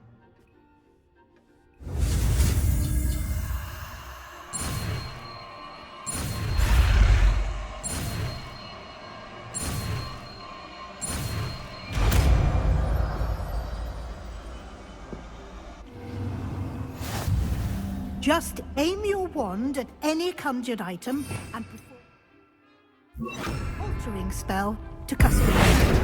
Just aim your wand at any conjured item and perform altering spell to customize it.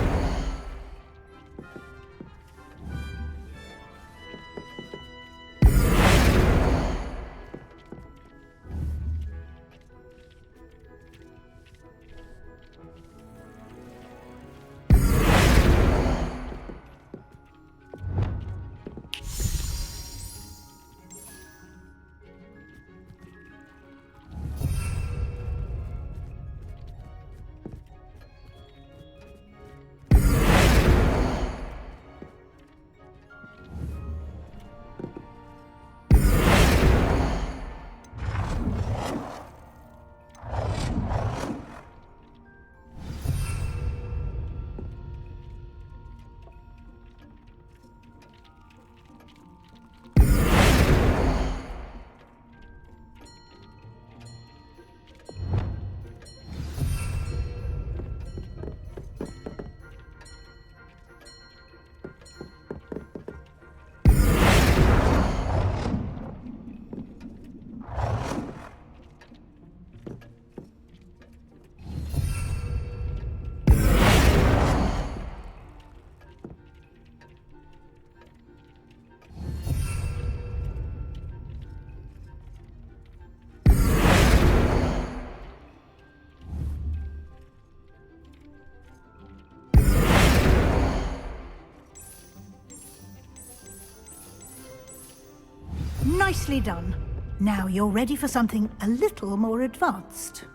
Nicely done. Now you're ready for something a little more advanced.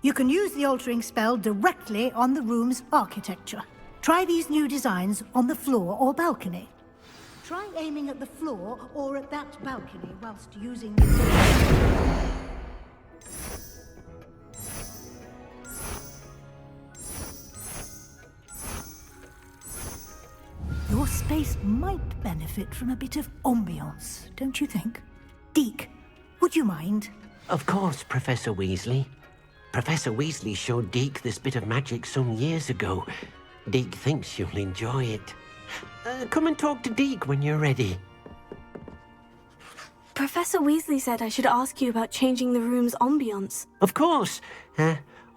You can use the altering spell directly on the room's architecture. Try these new designs on the floor or balcony. Try aiming at the floor or at that balcony whilst using the... Your space might benefit from a bit of ambiance, don't you think? Deke, would you mind? Of course, Professor Weasley. Professor Weasley showed Deke this bit of magic some years ago. Deke thinks you'll enjoy it. Come and talk to Deke when you're ready. Professor Weasley said I should ask you about changing the room's ambiance. Of course.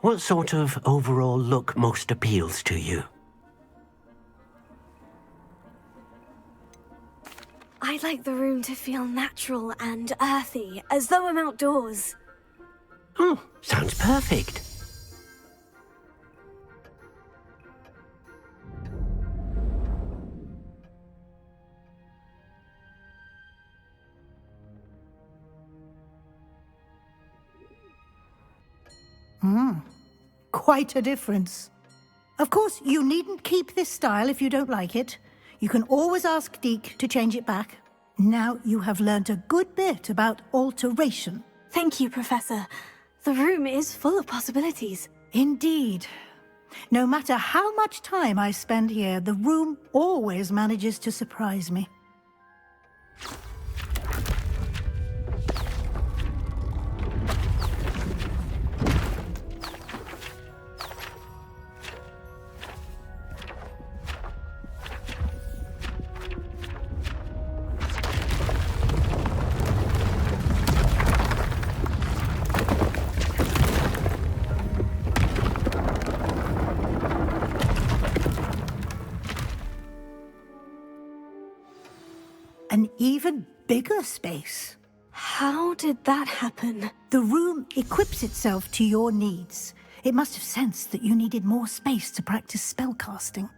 What sort of overall look most appeals to you? I'd like the room to feel natural and earthy, as though I'm outdoors. Oh, sounds perfect. Quite a difference. Of course, you needn't keep this style if you don't like it. You can always ask Deke to change it back. Now you have learnt a good bit about alteration. Thank you, Professor. The room is full of possibilities. Indeed. No matter how much time I spend here, the room always manages to surprise me. An even bigger space. How did that happen? The room equips itself to your needs. It must have sensed that you needed more space to practice spellcasting.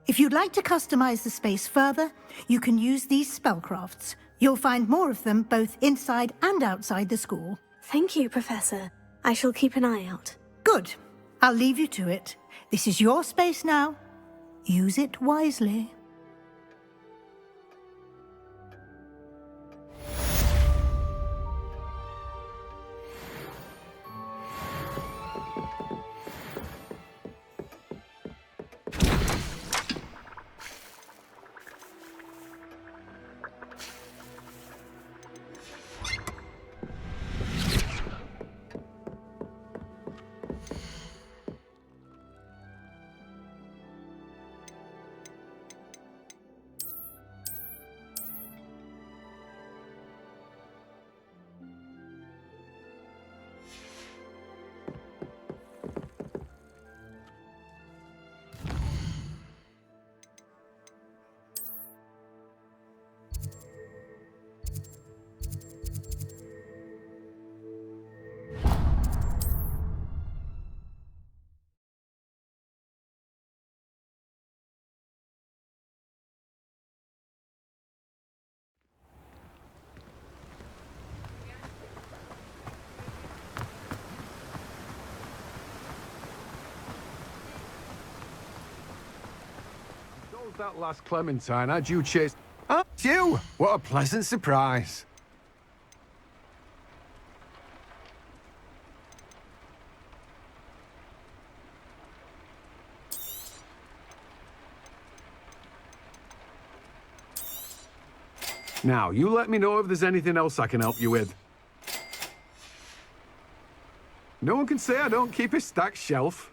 If you'd like to customize the space further, you can use these spellcrafts. You'll find more of them both inside and outside the school. Thank you, Professor. I shall keep an eye out. Good. I'll leave you to it. This is your space now. Use it wisely. That last Clementine, how'd you chase... Ah, it's you! What a pleasant surprise. Now, you let me know if there's anything else I can help you with. No one can say I don't keep a stacked shelf.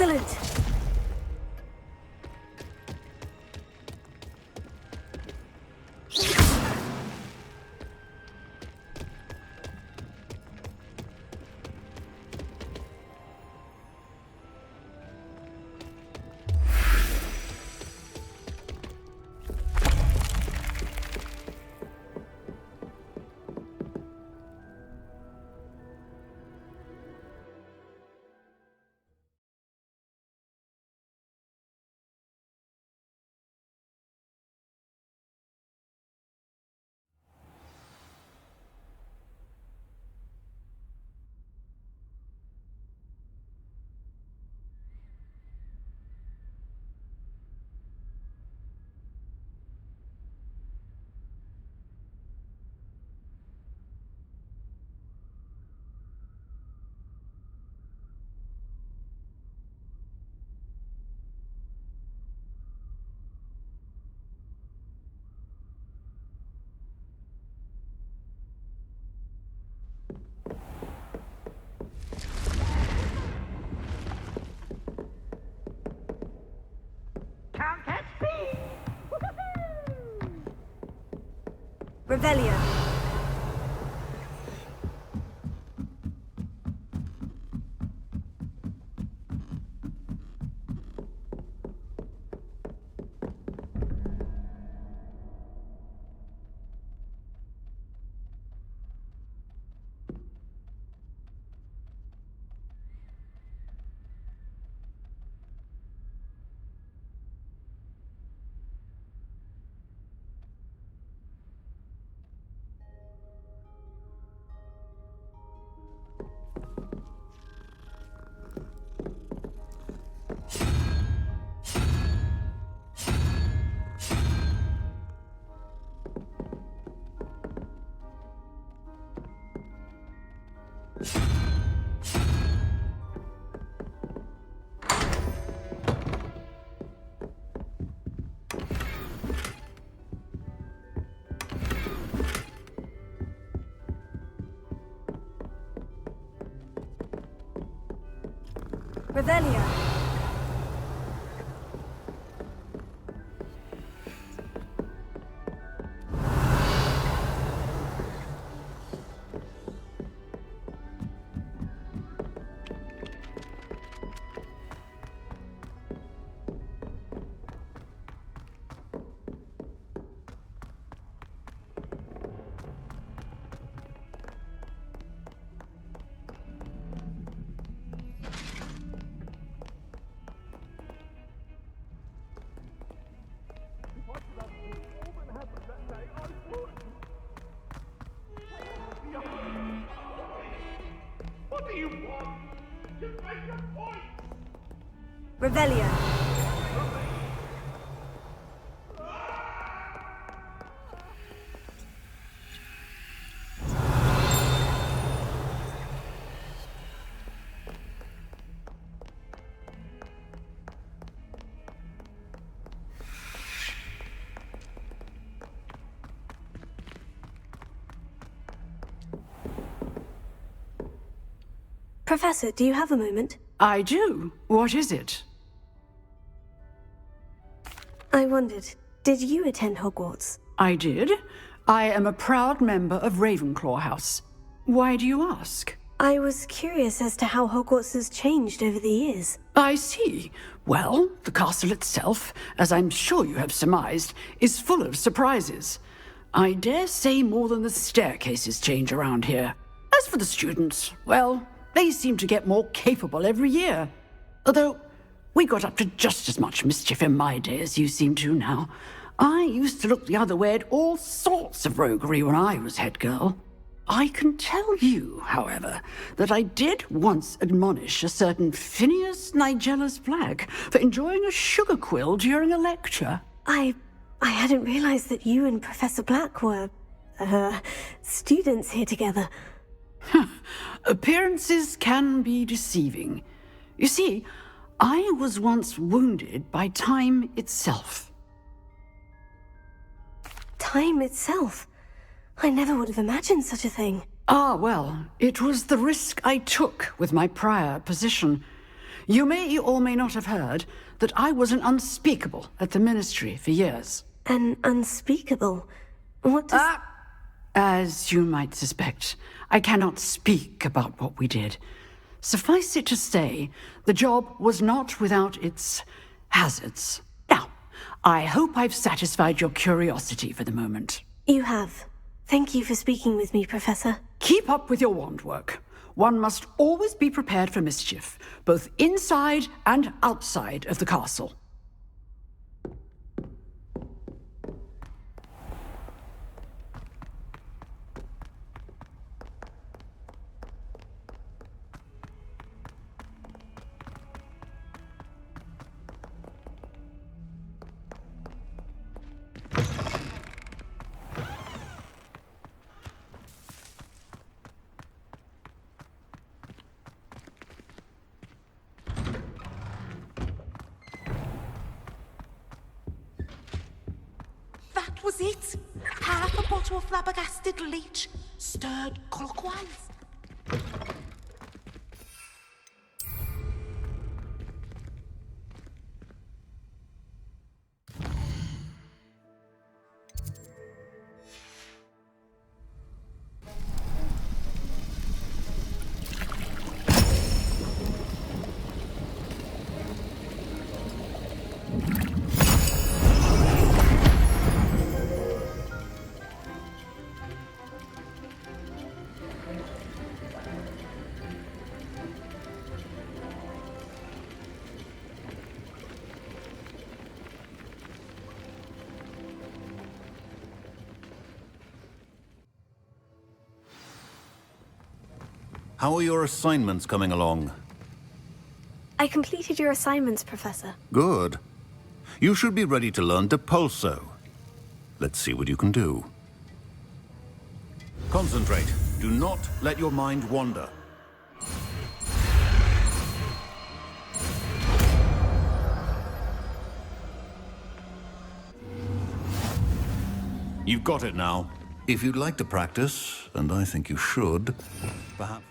Excellent! Revelio. Revelio. What do you want? Just make your point! Revelio. Professor, do you have a moment? I do. What is it? I wondered, did you attend Hogwarts? I did. I am a proud member of Ravenclaw House. Why do you ask? I was curious as to how Hogwarts has changed over the years. I see. Well, the castle itself, as I'm sure you have surmised, is full of surprises. I dare say more than the staircases change around here. As for the students, well, they seem to get more capable every year. Although, we got up to just as much mischief in my day as you seem to now. I used to look the other way at all sorts of roguery when I was head girl. I can tell you, however, that I did once admonish a certain Phineas Nigellus Black for enjoying a sugar quill during a lecture. I hadn't realized that you and Professor Black were, students here together. Appearances can be deceiving. You see, I was once wounded by time itself. Time itself? I never would have imagined such a thing. Ah, well, it was the risk I took with my prior position. You may or may not have heard that I was an unspeakable at the Ministry for years. An unspeakable? What does... As you might suspect, I cannot speak about what we did. Suffice it to say, the job was not without its hazards. Now, I hope I've satisfied your curiosity for the moment. You have. Thank you for speaking with me, Professor. Keep up with your wand work. One must always be prepared for mischief, both inside and outside of the castle. That was it. Half a bottle of flabbergasted leech, stirred clockwise. How are your assignments coming along? I completed your assignments, Professor. Good. You should be ready to learn Depulso. Let's see what you can do. Concentrate. Do not let your mind wander. You've got it now. If you'd like to practice, and I think you should, perhaps...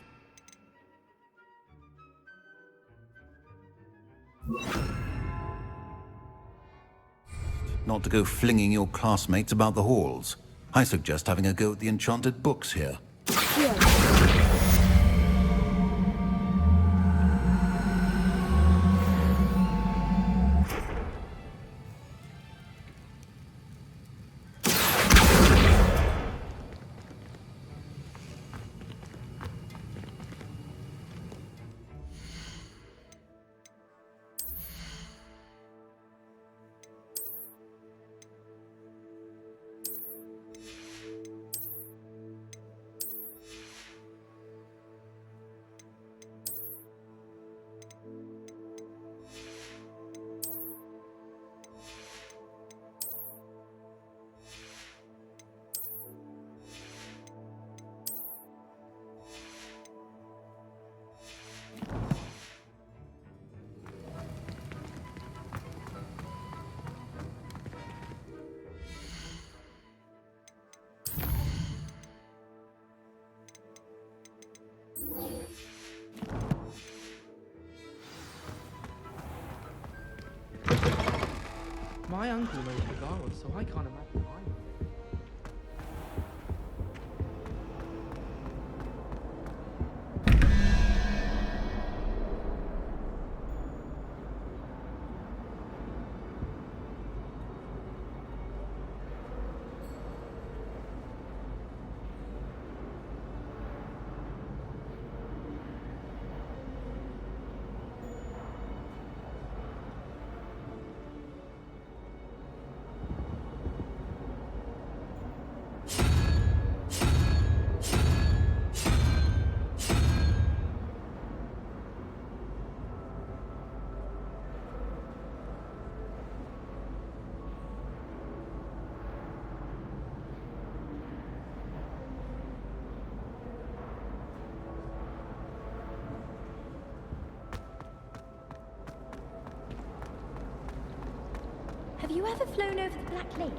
Not to go flinging your classmates about the halls. I suggest having a go at the enchanted books here. My uncle knows the Garwood, so I can't imagine I would. Have you ever flown over the Black Lake?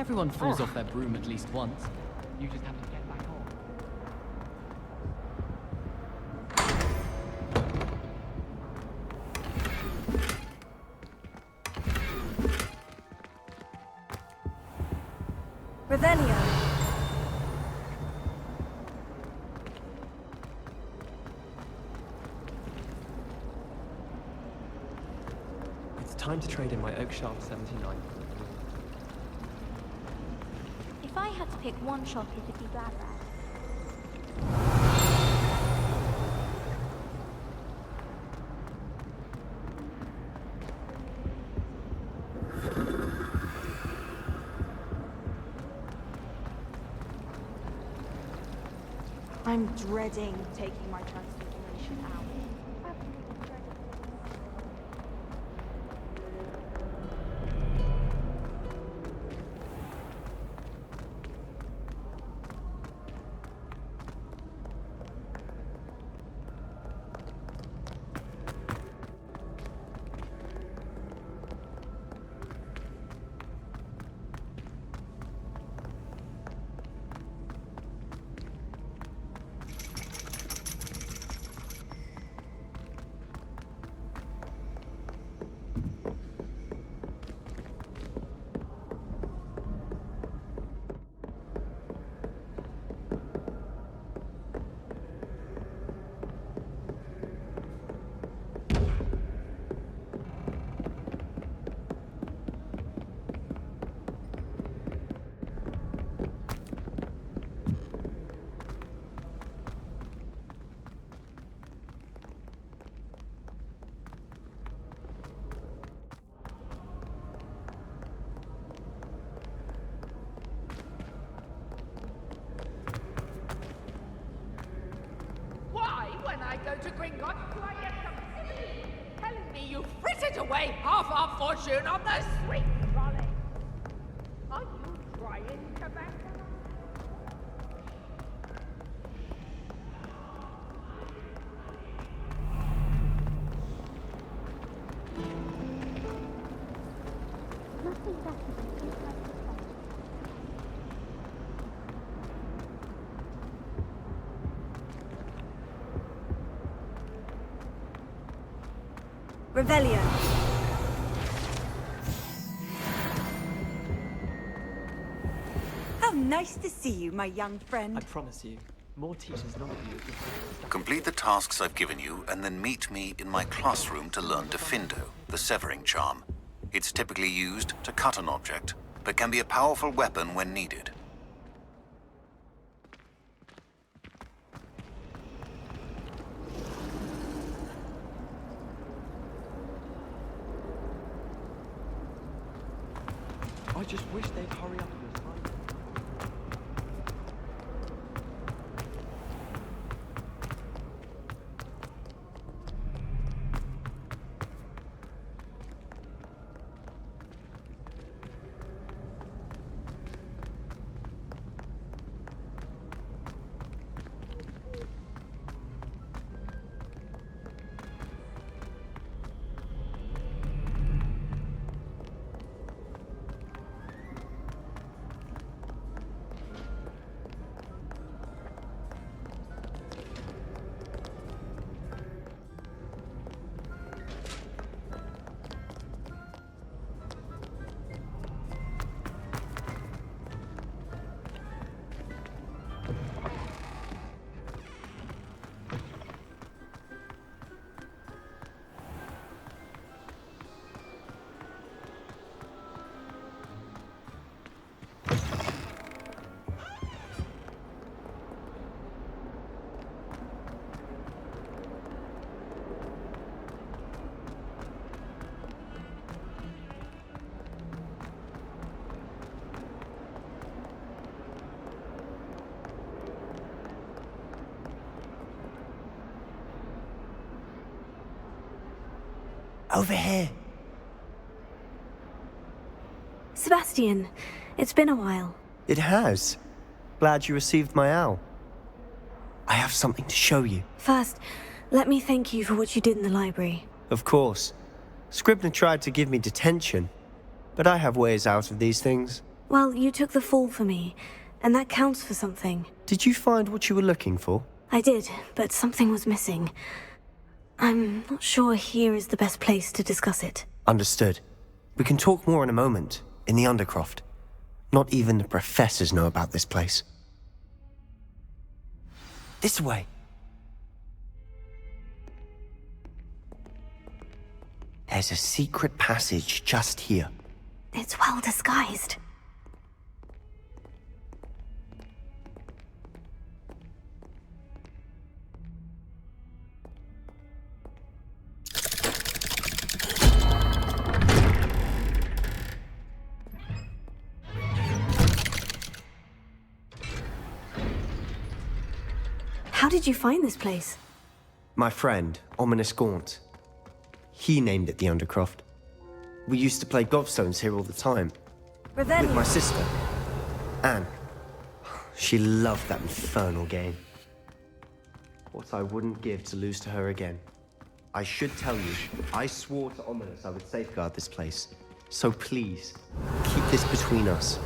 Everyone falls off their broom at least once. You just have to get back on. Revelio. It's time to trade in my Oak Sharp 79. If I had to pick one shop, it'd be Glad Rag. I'm dreading taking my transfiguration out. Go to Gringotts, do I get some silly telling me you frittered away half our fortune on the sweet trolley? Are you trying to back them Nothing better than two types of fun. Revelio. How nice to see you, my young friend. I promise you, more teachers none of you will Complete the tasks I've given you, and then meet me in my classroom to learn Defindo, the severing charm. It's typically used to cut an object, but can be a powerful weapon when needed. I just wish they'd hurry up and find it. Over here. Sebastian, it's been a while. It has. Glad you received my owl. I have something to show you. First, let me thank you for what you did in the library. Of course. Scribner tried to give me detention, but I have ways out of these things. Well, you took the fall for me, and that counts for something. Did you find what you were looking for? I did, but something was missing. I'm not sure here is the best place to discuss it. Understood. We can talk more in a moment, in the Undercroft. Not even the professors know about this place. This way. There's a secret passage just here. It's well disguised. How did you find this place? My friend, Ominous Gaunt. He named it the Undercroft. We used to play gobstones here all the time. Revelio. With my sister, Anne. She loved that infernal game. What I wouldn't give to lose to her again. I should tell you, I swore to Ominous I would safeguard this place. So please, keep this between us.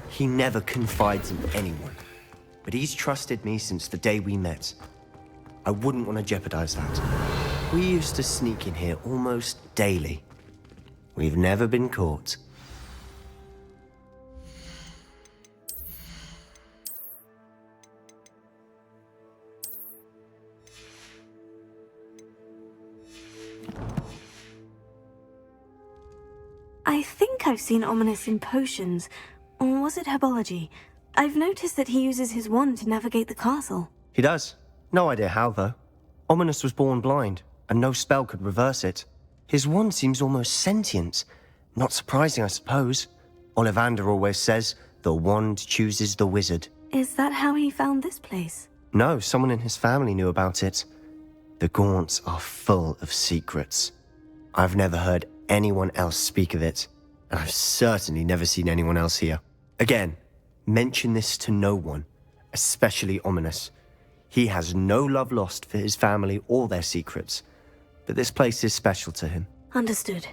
He never confides in anyone. But he's trusted me since the day we met. I wouldn't want to jeopardize that. We used to sneak in here almost daily. We've never been caught. I think I've seen Ominous in potions. Or was it herbology? I've noticed that he uses his wand to navigate the castle. He does. No idea how, though. Ominous was born blind, and no spell could reverse it. His wand seems almost sentient. Not surprising, I suppose. Ollivander always says, the wand chooses the wizard. Is that how he found this place? No, someone in his family knew about it. The Gaunts are full of secrets. I've never heard anyone else speak of it, and I've certainly never seen anyone else here. Again, mention this to no one, especially Ominous. He has no love lost for his family or their secrets, but this place is special to him. Understood.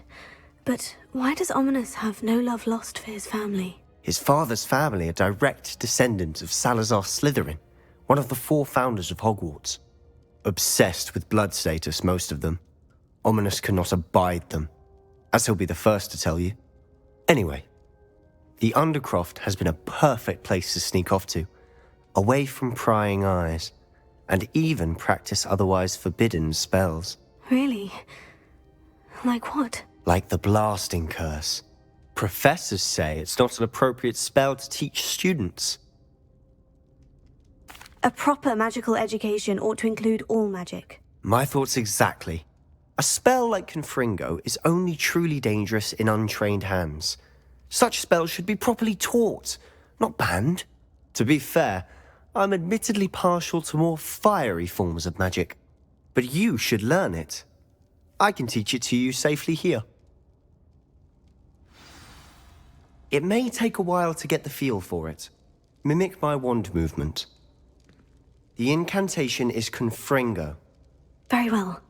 But why does Ominous have no love lost for his family? His father's family are direct descendants of Salazar Slytherin, one of the 4 founders of Hogwarts. Obsessed with blood status, most of them. Ominous cannot abide them, as he'll be the first to tell you. Anyway, the Undercroft has been a perfect place to sneak off to, away from prying eyes, and even practice otherwise forbidden spells. Really? Like what? Like the blasting curse. Professors say it's not an appropriate spell to teach students. A proper magical education ought to include all magic. My thoughts exactly. A spell like Confringo is only truly dangerous in untrained hands. Such spells should be properly taught, not banned. To be fair, I'm admittedly partial to more fiery forms of magic. But you should learn it. I can teach it to you safely here. It may take a while to get the feel for it. Mimic my wand movement. The incantation is Confringo. Very well.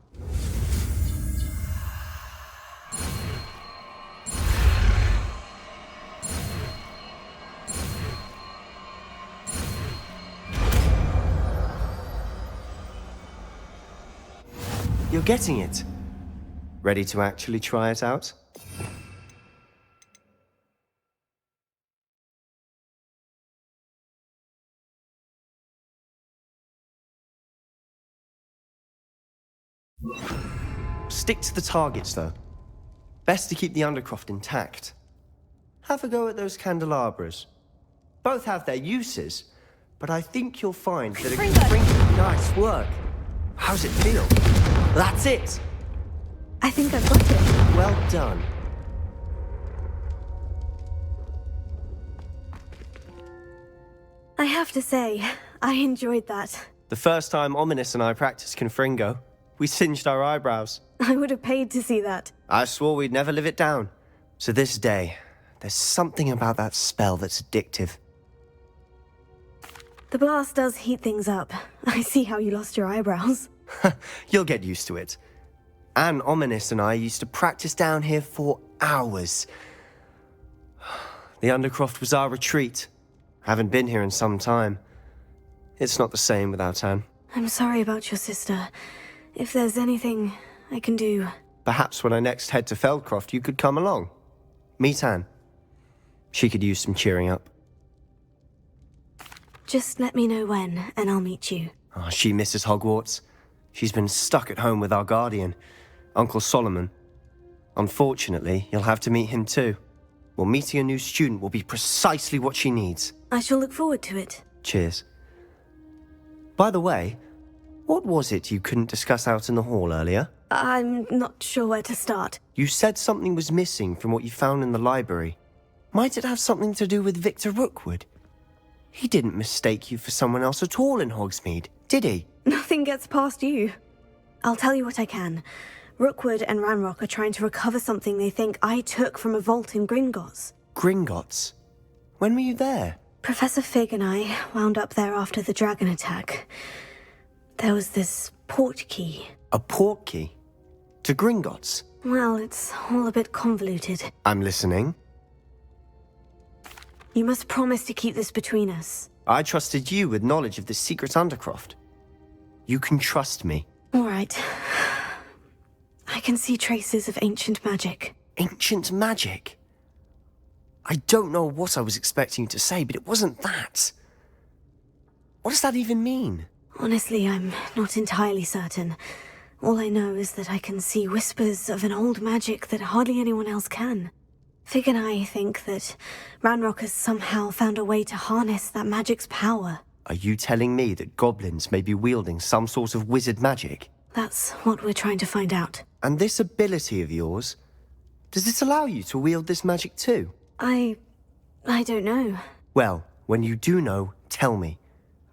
You're getting it. Ready to actually try it out? Stick to the targets, though. Best to keep the Undercroft intact. Have a go at those candelabras. Both have their uses, but I think you'll find that nice work. How's it feel? That's it! I think I've got it. Well done. I have to say, I enjoyed that. The first time Ominous and I practiced Confringo, we singed our eyebrows. I would have paid to see that. I swore we'd never live it down. To this day, there's something about that spell that's addictive. The blast does heat things up. I see how you lost your eyebrows. You'll get used to it. Anne, Ominous and I used to practice down here for hours. The Undercroft was our retreat. Haven't been here in some time. It's not the same without Anne. I'm sorry about your sister. If there's anything I can do... Perhaps when I next head to Feldcroft, you could come along. Meet Anne. She could use some cheering up. Just let me know when, and I'll meet you. Oh, she misses Hogwarts. She's been stuck at home with our guardian, Uncle Solomon. Unfortunately, you'll have to meet him too. Well, meeting a new student will be precisely what she needs. I shall look forward to it. Cheers. By the way, what was it you couldn't discuss out in the hall earlier? I'm not sure where to start. You said something was missing from what you found in the library. Might it have something to do with Victor Rookwood? He didn't mistake you for someone else at all in Hogsmeade, did he? Nothing gets past you. I'll tell you what I can. Rookwood and Ranrock are trying to recover something they think I took from a vault in Gringotts. Gringotts? When were you there? Professor Fig and I wound up there after the dragon attack. There was this port key. A port key? To Gringotts? Well, it's all a bit convoluted. I'm listening. You must promise to keep this between us. I trusted you with knowledge of the secret Undercroft. You can trust me. All right. I can see traces of ancient magic. Ancient magic? I don't know what I was expecting you to say, but it wasn't that. What does that even mean? Honestly, I'm not entirely certain. All I know is that I can see whispers of an old magic that hardly anyone else can. Fig and I think that Ranrock has somehow found a way to harness that magic's power. Are you telling me that goblins may be wielding some sort of wizard magic? That's what we're trying to find out. And this ability of yours, does it allow you to wield this magic too? I don't know. Well, when you do know, tell me.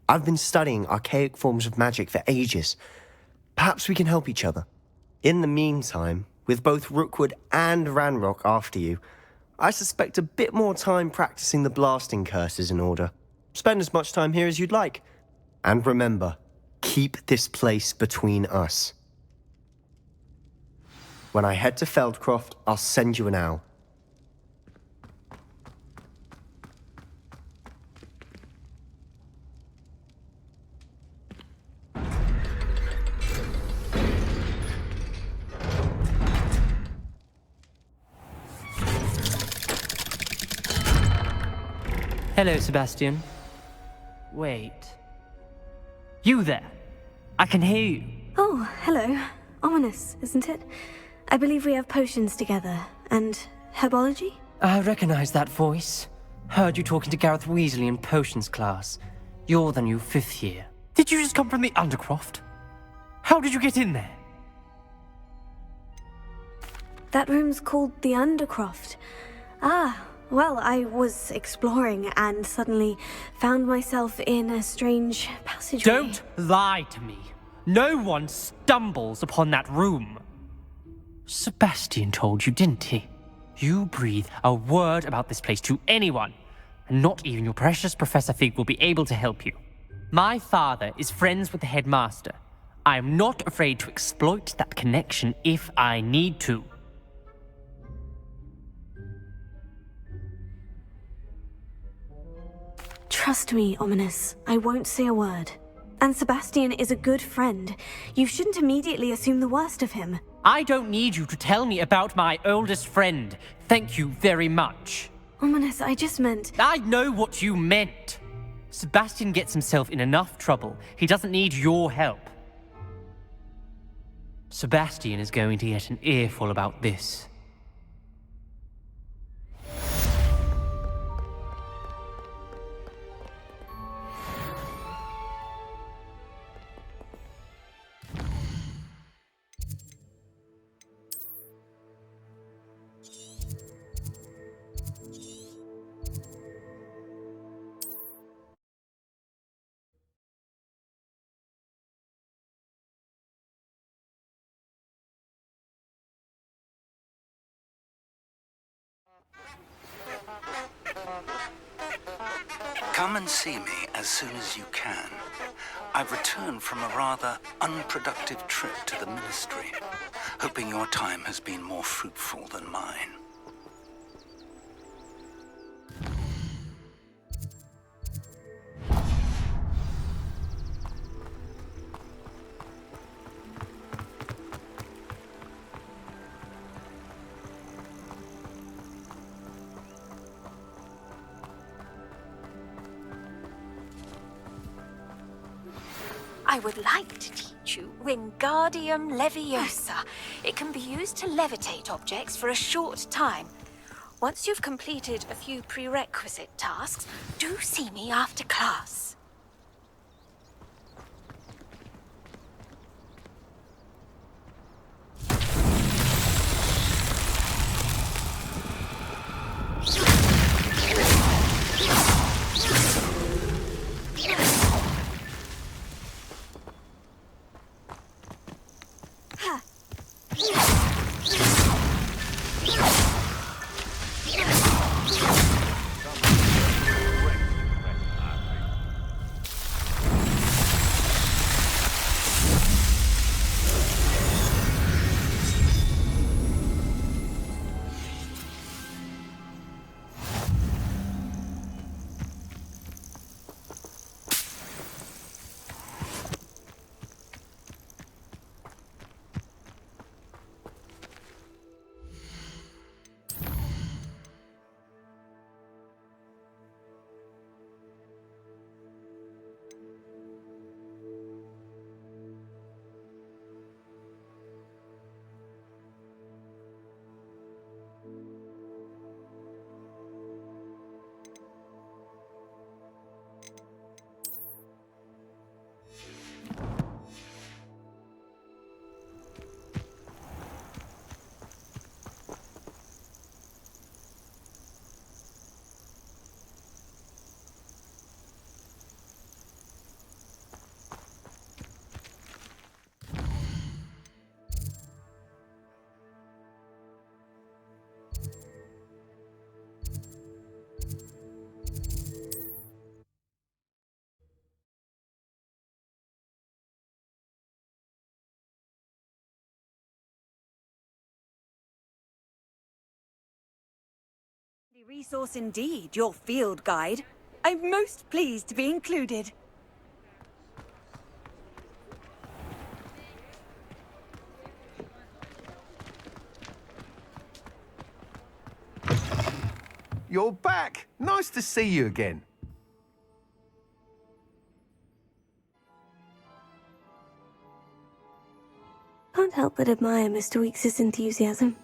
I've been studying archaic forms of magic for ages. Perhaps we can help each other. In the meantime, with both Rookwood and Ranrock after you, I suspect a bit more time practicing the blasting curses in order. Spend as much time here as you'd like. And remember, keep this place between us. When I head to Feldcroft, I'll send you an owl. Hello, Sebastian. Wait. You there? I can hear you. Oh, hello. Ominous, isn't it? I believe we have potions together. And herbology? I recognize that voice. Heard you talking to Gareth Weasley in potions class. You're the new 5th year. Did you just come from the Undercroft? How did you get in there? That room's called the Undercroft. Ah, well, I was exploring and suddenly found myself in a strange passageway. Don't lie to me. No one stumbles upon that room. Sebastian told you, didn't he? You breathe a word about this place to anyone, and not even your precious Professor Fig will be able to help you. My father is friends with the headmaster. I am not afraid to exploit that connection if I need to. Trust me, Ominous. I won't say a word. And Sebastian is a good friend. You shouldn't immediately assume the worst of him. I don't need you to tell me about my oldest friend. Thank you very much. Ominous, I just meant... I know what you meant. Sebastian gets himself in enough trouble. He doesn't need your help. Sebastian is going to get an earful about this. Come and see me as soon as you can. I've returned from a rather unproductive trip to the Ministry, hoping your time has been more fruitful than mine. I would like to teach you Wingardium Leviosa. It can be used to levitate objects for a short time. Once you've completed a few prerequisite tasks, do see me after class. Resource indeed, your field guide. I'm most pleased to be included. You're back! Nice to see you again. Can't help but admire Mr. Weeks' enthusiasm.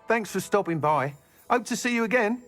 Thanks for stopping by. Hope to see you again.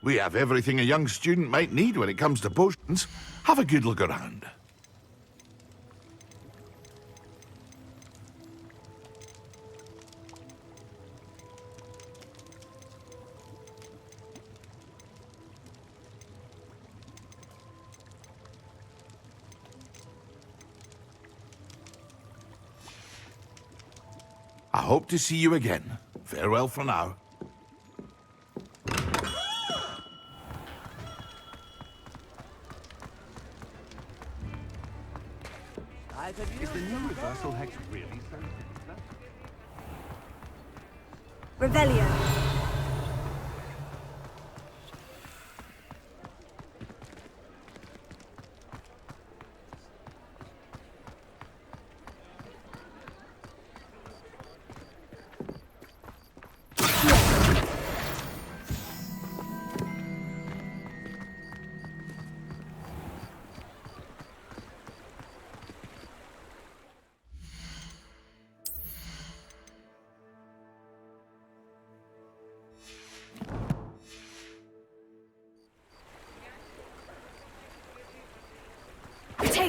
We have everything a young student might need when it comes to potions. Have a good look around. I hope to see you again. Farewell for now. Is the new reversal hex really so sinister? Revelio.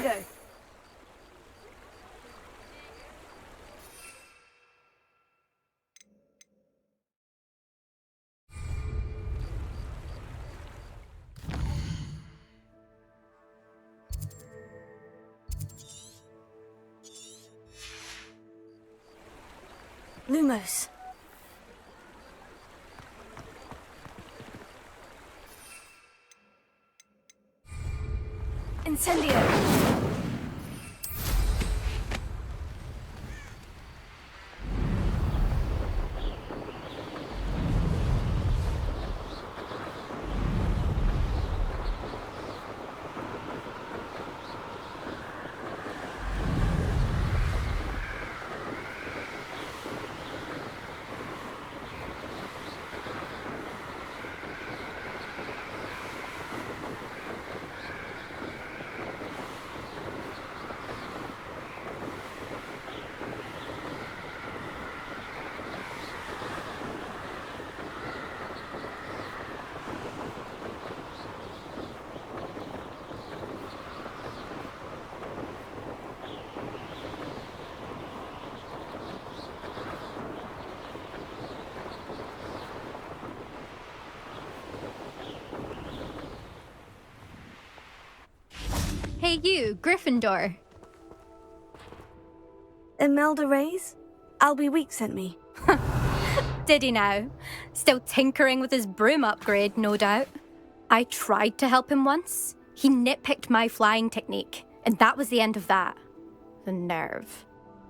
go. Lumos. Incendio. Hey you, Gryffindor. Imelda Reyes? Albie Week sent me. Did he now? Still tinkering with his broom upgrade, no doubt. I tried to help him once. He nitpicked my flying technique, and that was the end of that. The nerve.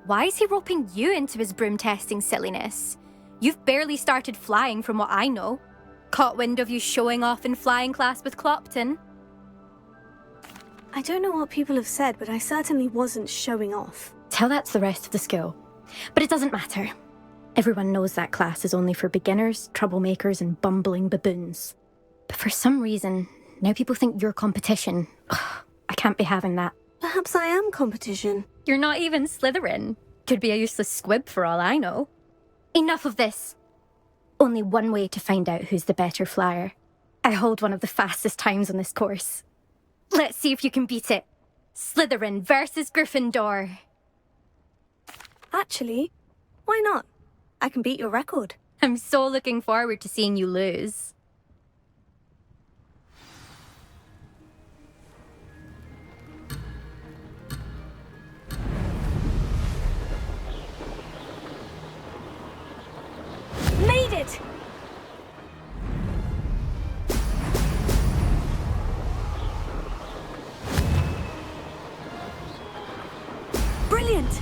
Why is he roping you into his broom testing silliness? You've barely started flying from what I know. Caught wind of you showing off in flying class with Clopton. I don't know what people have said, but I certainly wasn't showing off. Tell that to the rest of the school. But it doesn't matter. Everyone knows that class is only for beginners, troublemakers, and bumbling baboons. But for some reason, now people think you're competition. Ugh, I can't be having that. Perhaps I am competition. You're not even Slytherin. Could be a useless squib for all I know. Enough of this. Only one way to find out who's the better flyer. I hold one of the fastest times on this course. Let's see if you can beat it. Slytherin versus Gryffindor. Actually, why not? I can beat your record. I'm so looking forward to seeing you lose. Made it! Brilliant!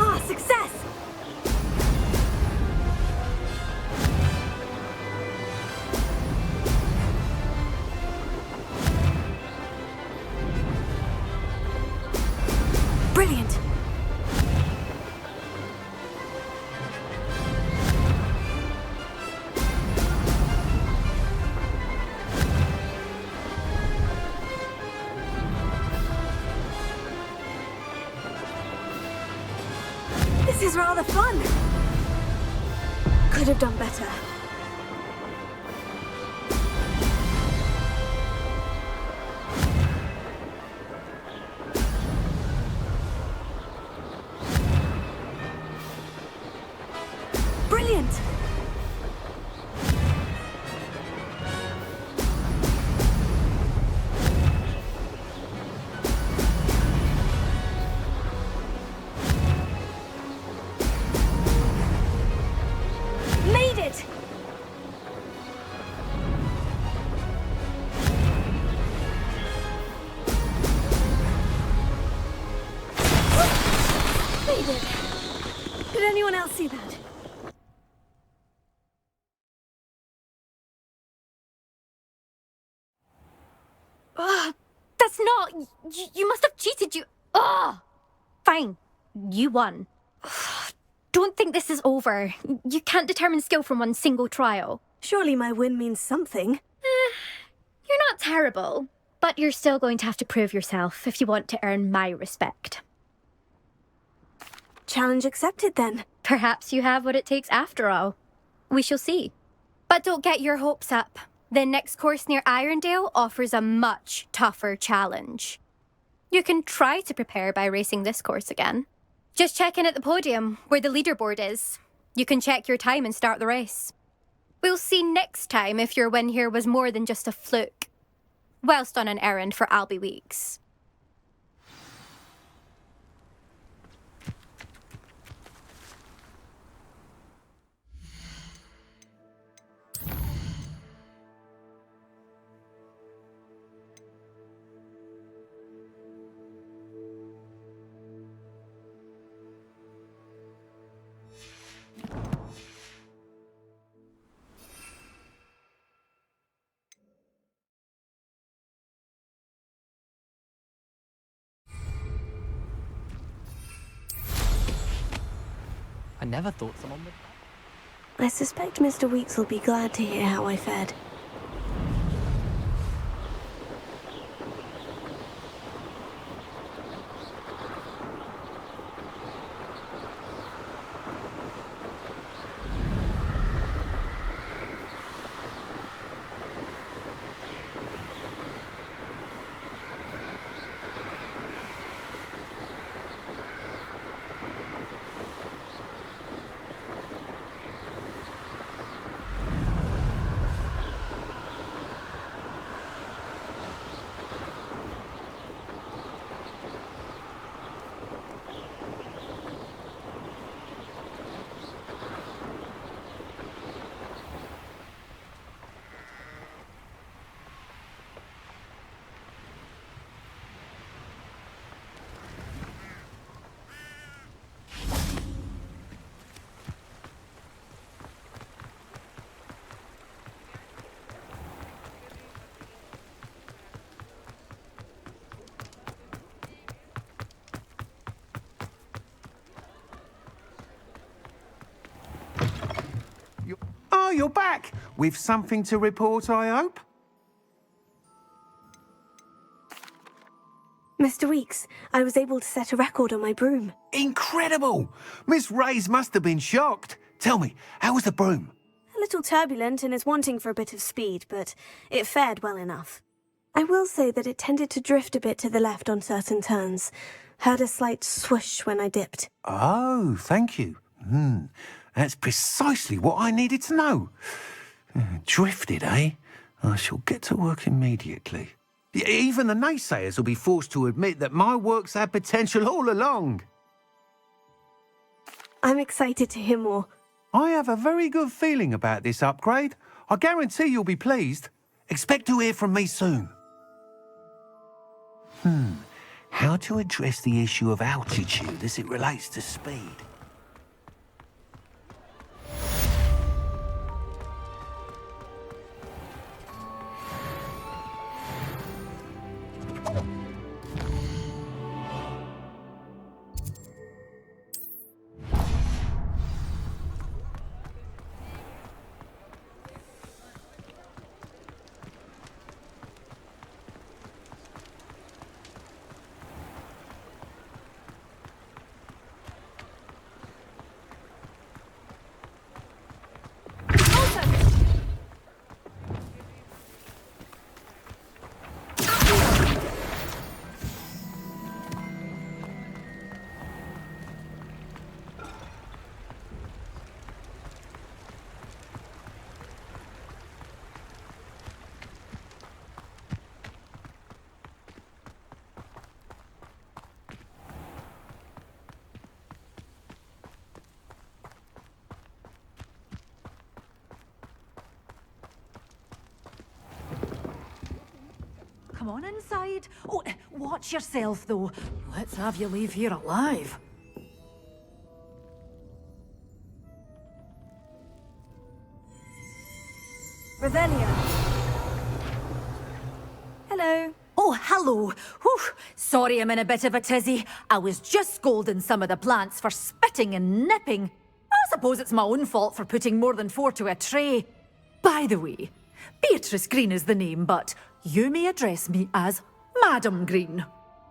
Ah, success! Brilliant! This is rather fun. Could have done better. Brilliant! Made it! Made it! Did anyone else see that? That's not... You must have cheated, you... Ugh! Fine. You won. Don't think this is over. You can't determine skill from one single trial. Surely my win means something. You're not terrible, but you're still going to have to prove yourself if you want to earn my respect. Challenge accepted, then. Perhaps you have what it takes after all. We shall see. But don't get your hopes up. The next course near Irondale offers a much tougher challenge. You can try to prepare by racing this course again. Just check in at the podium, where the leaderboard is. You can check your time and start the race. We'll see next time if your win here was more than just a fluke, whilst on an errand for Albie Weeks. I never thought someone would... I suspect Mr. Weeks will be glad to hear how I fared. Oh, you're back! With something to report, I hope? Mr. Weeks, I was able to set a record on my broom. Incredible! Miss Reyes must have been shocked. Tell me, how was the broom? A little turbulent and is wanting for a bit of speed, but it fared well enough. I will say that it tended to drift a bit to the left on certain turns. Heard a slight swoosh when I dipped. Oh, thank you. That's precisely what I needed to know. Drifted, eh? I shall get to work immediately. Even the naysayers will be forced to admit that my work's had potential all along. I'm excited to hear more. I have a very good feeling about this upgrade. I guarantee you'll be pleased. Expect to hear from me soon. How to address the issue of altitude as it relates to speed? Come on inside. Oh, watch yourself, though. Let's have you leave here alive. Revelio. Hello. Oh, hello. Whew. Sorry I'm in a bit of a tizzy. I was just scolding some of the plants for spitting and nipping. I suppose it's my own fault for putting more than 4 to a tray. By the way, Beatrice Green is the name, but you may address me as Madam Green.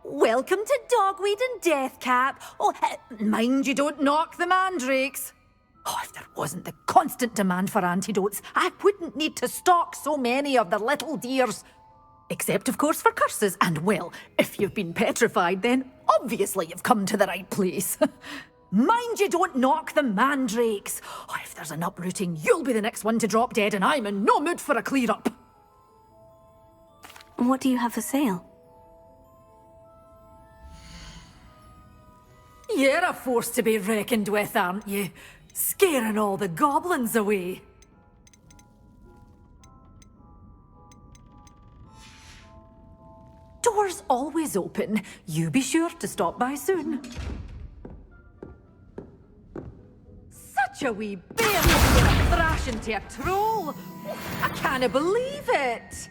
Welcome to Dogweed and Deathcap. Oh, mind you don't knock the mandrakes. Oh, if there wasn't the constant demand for antidotes, I wouldn't need to stock so many of the little dears. Except, of course, for curses. And, well, if you've been petrified, then obviously you've come to the right place. Mind you don't knock the mandrakes. Oh, if there's an uprooting, you'll be the next one to drop dead, and I'm in no mood for a clear-up. What do you have for sale? You're a force to be reckoned with, aren't you? Scaring all the goblins away. Doors always open. You be sure to stop by soon. Such a wee bear to get a thrash into a troll. I can't believe it.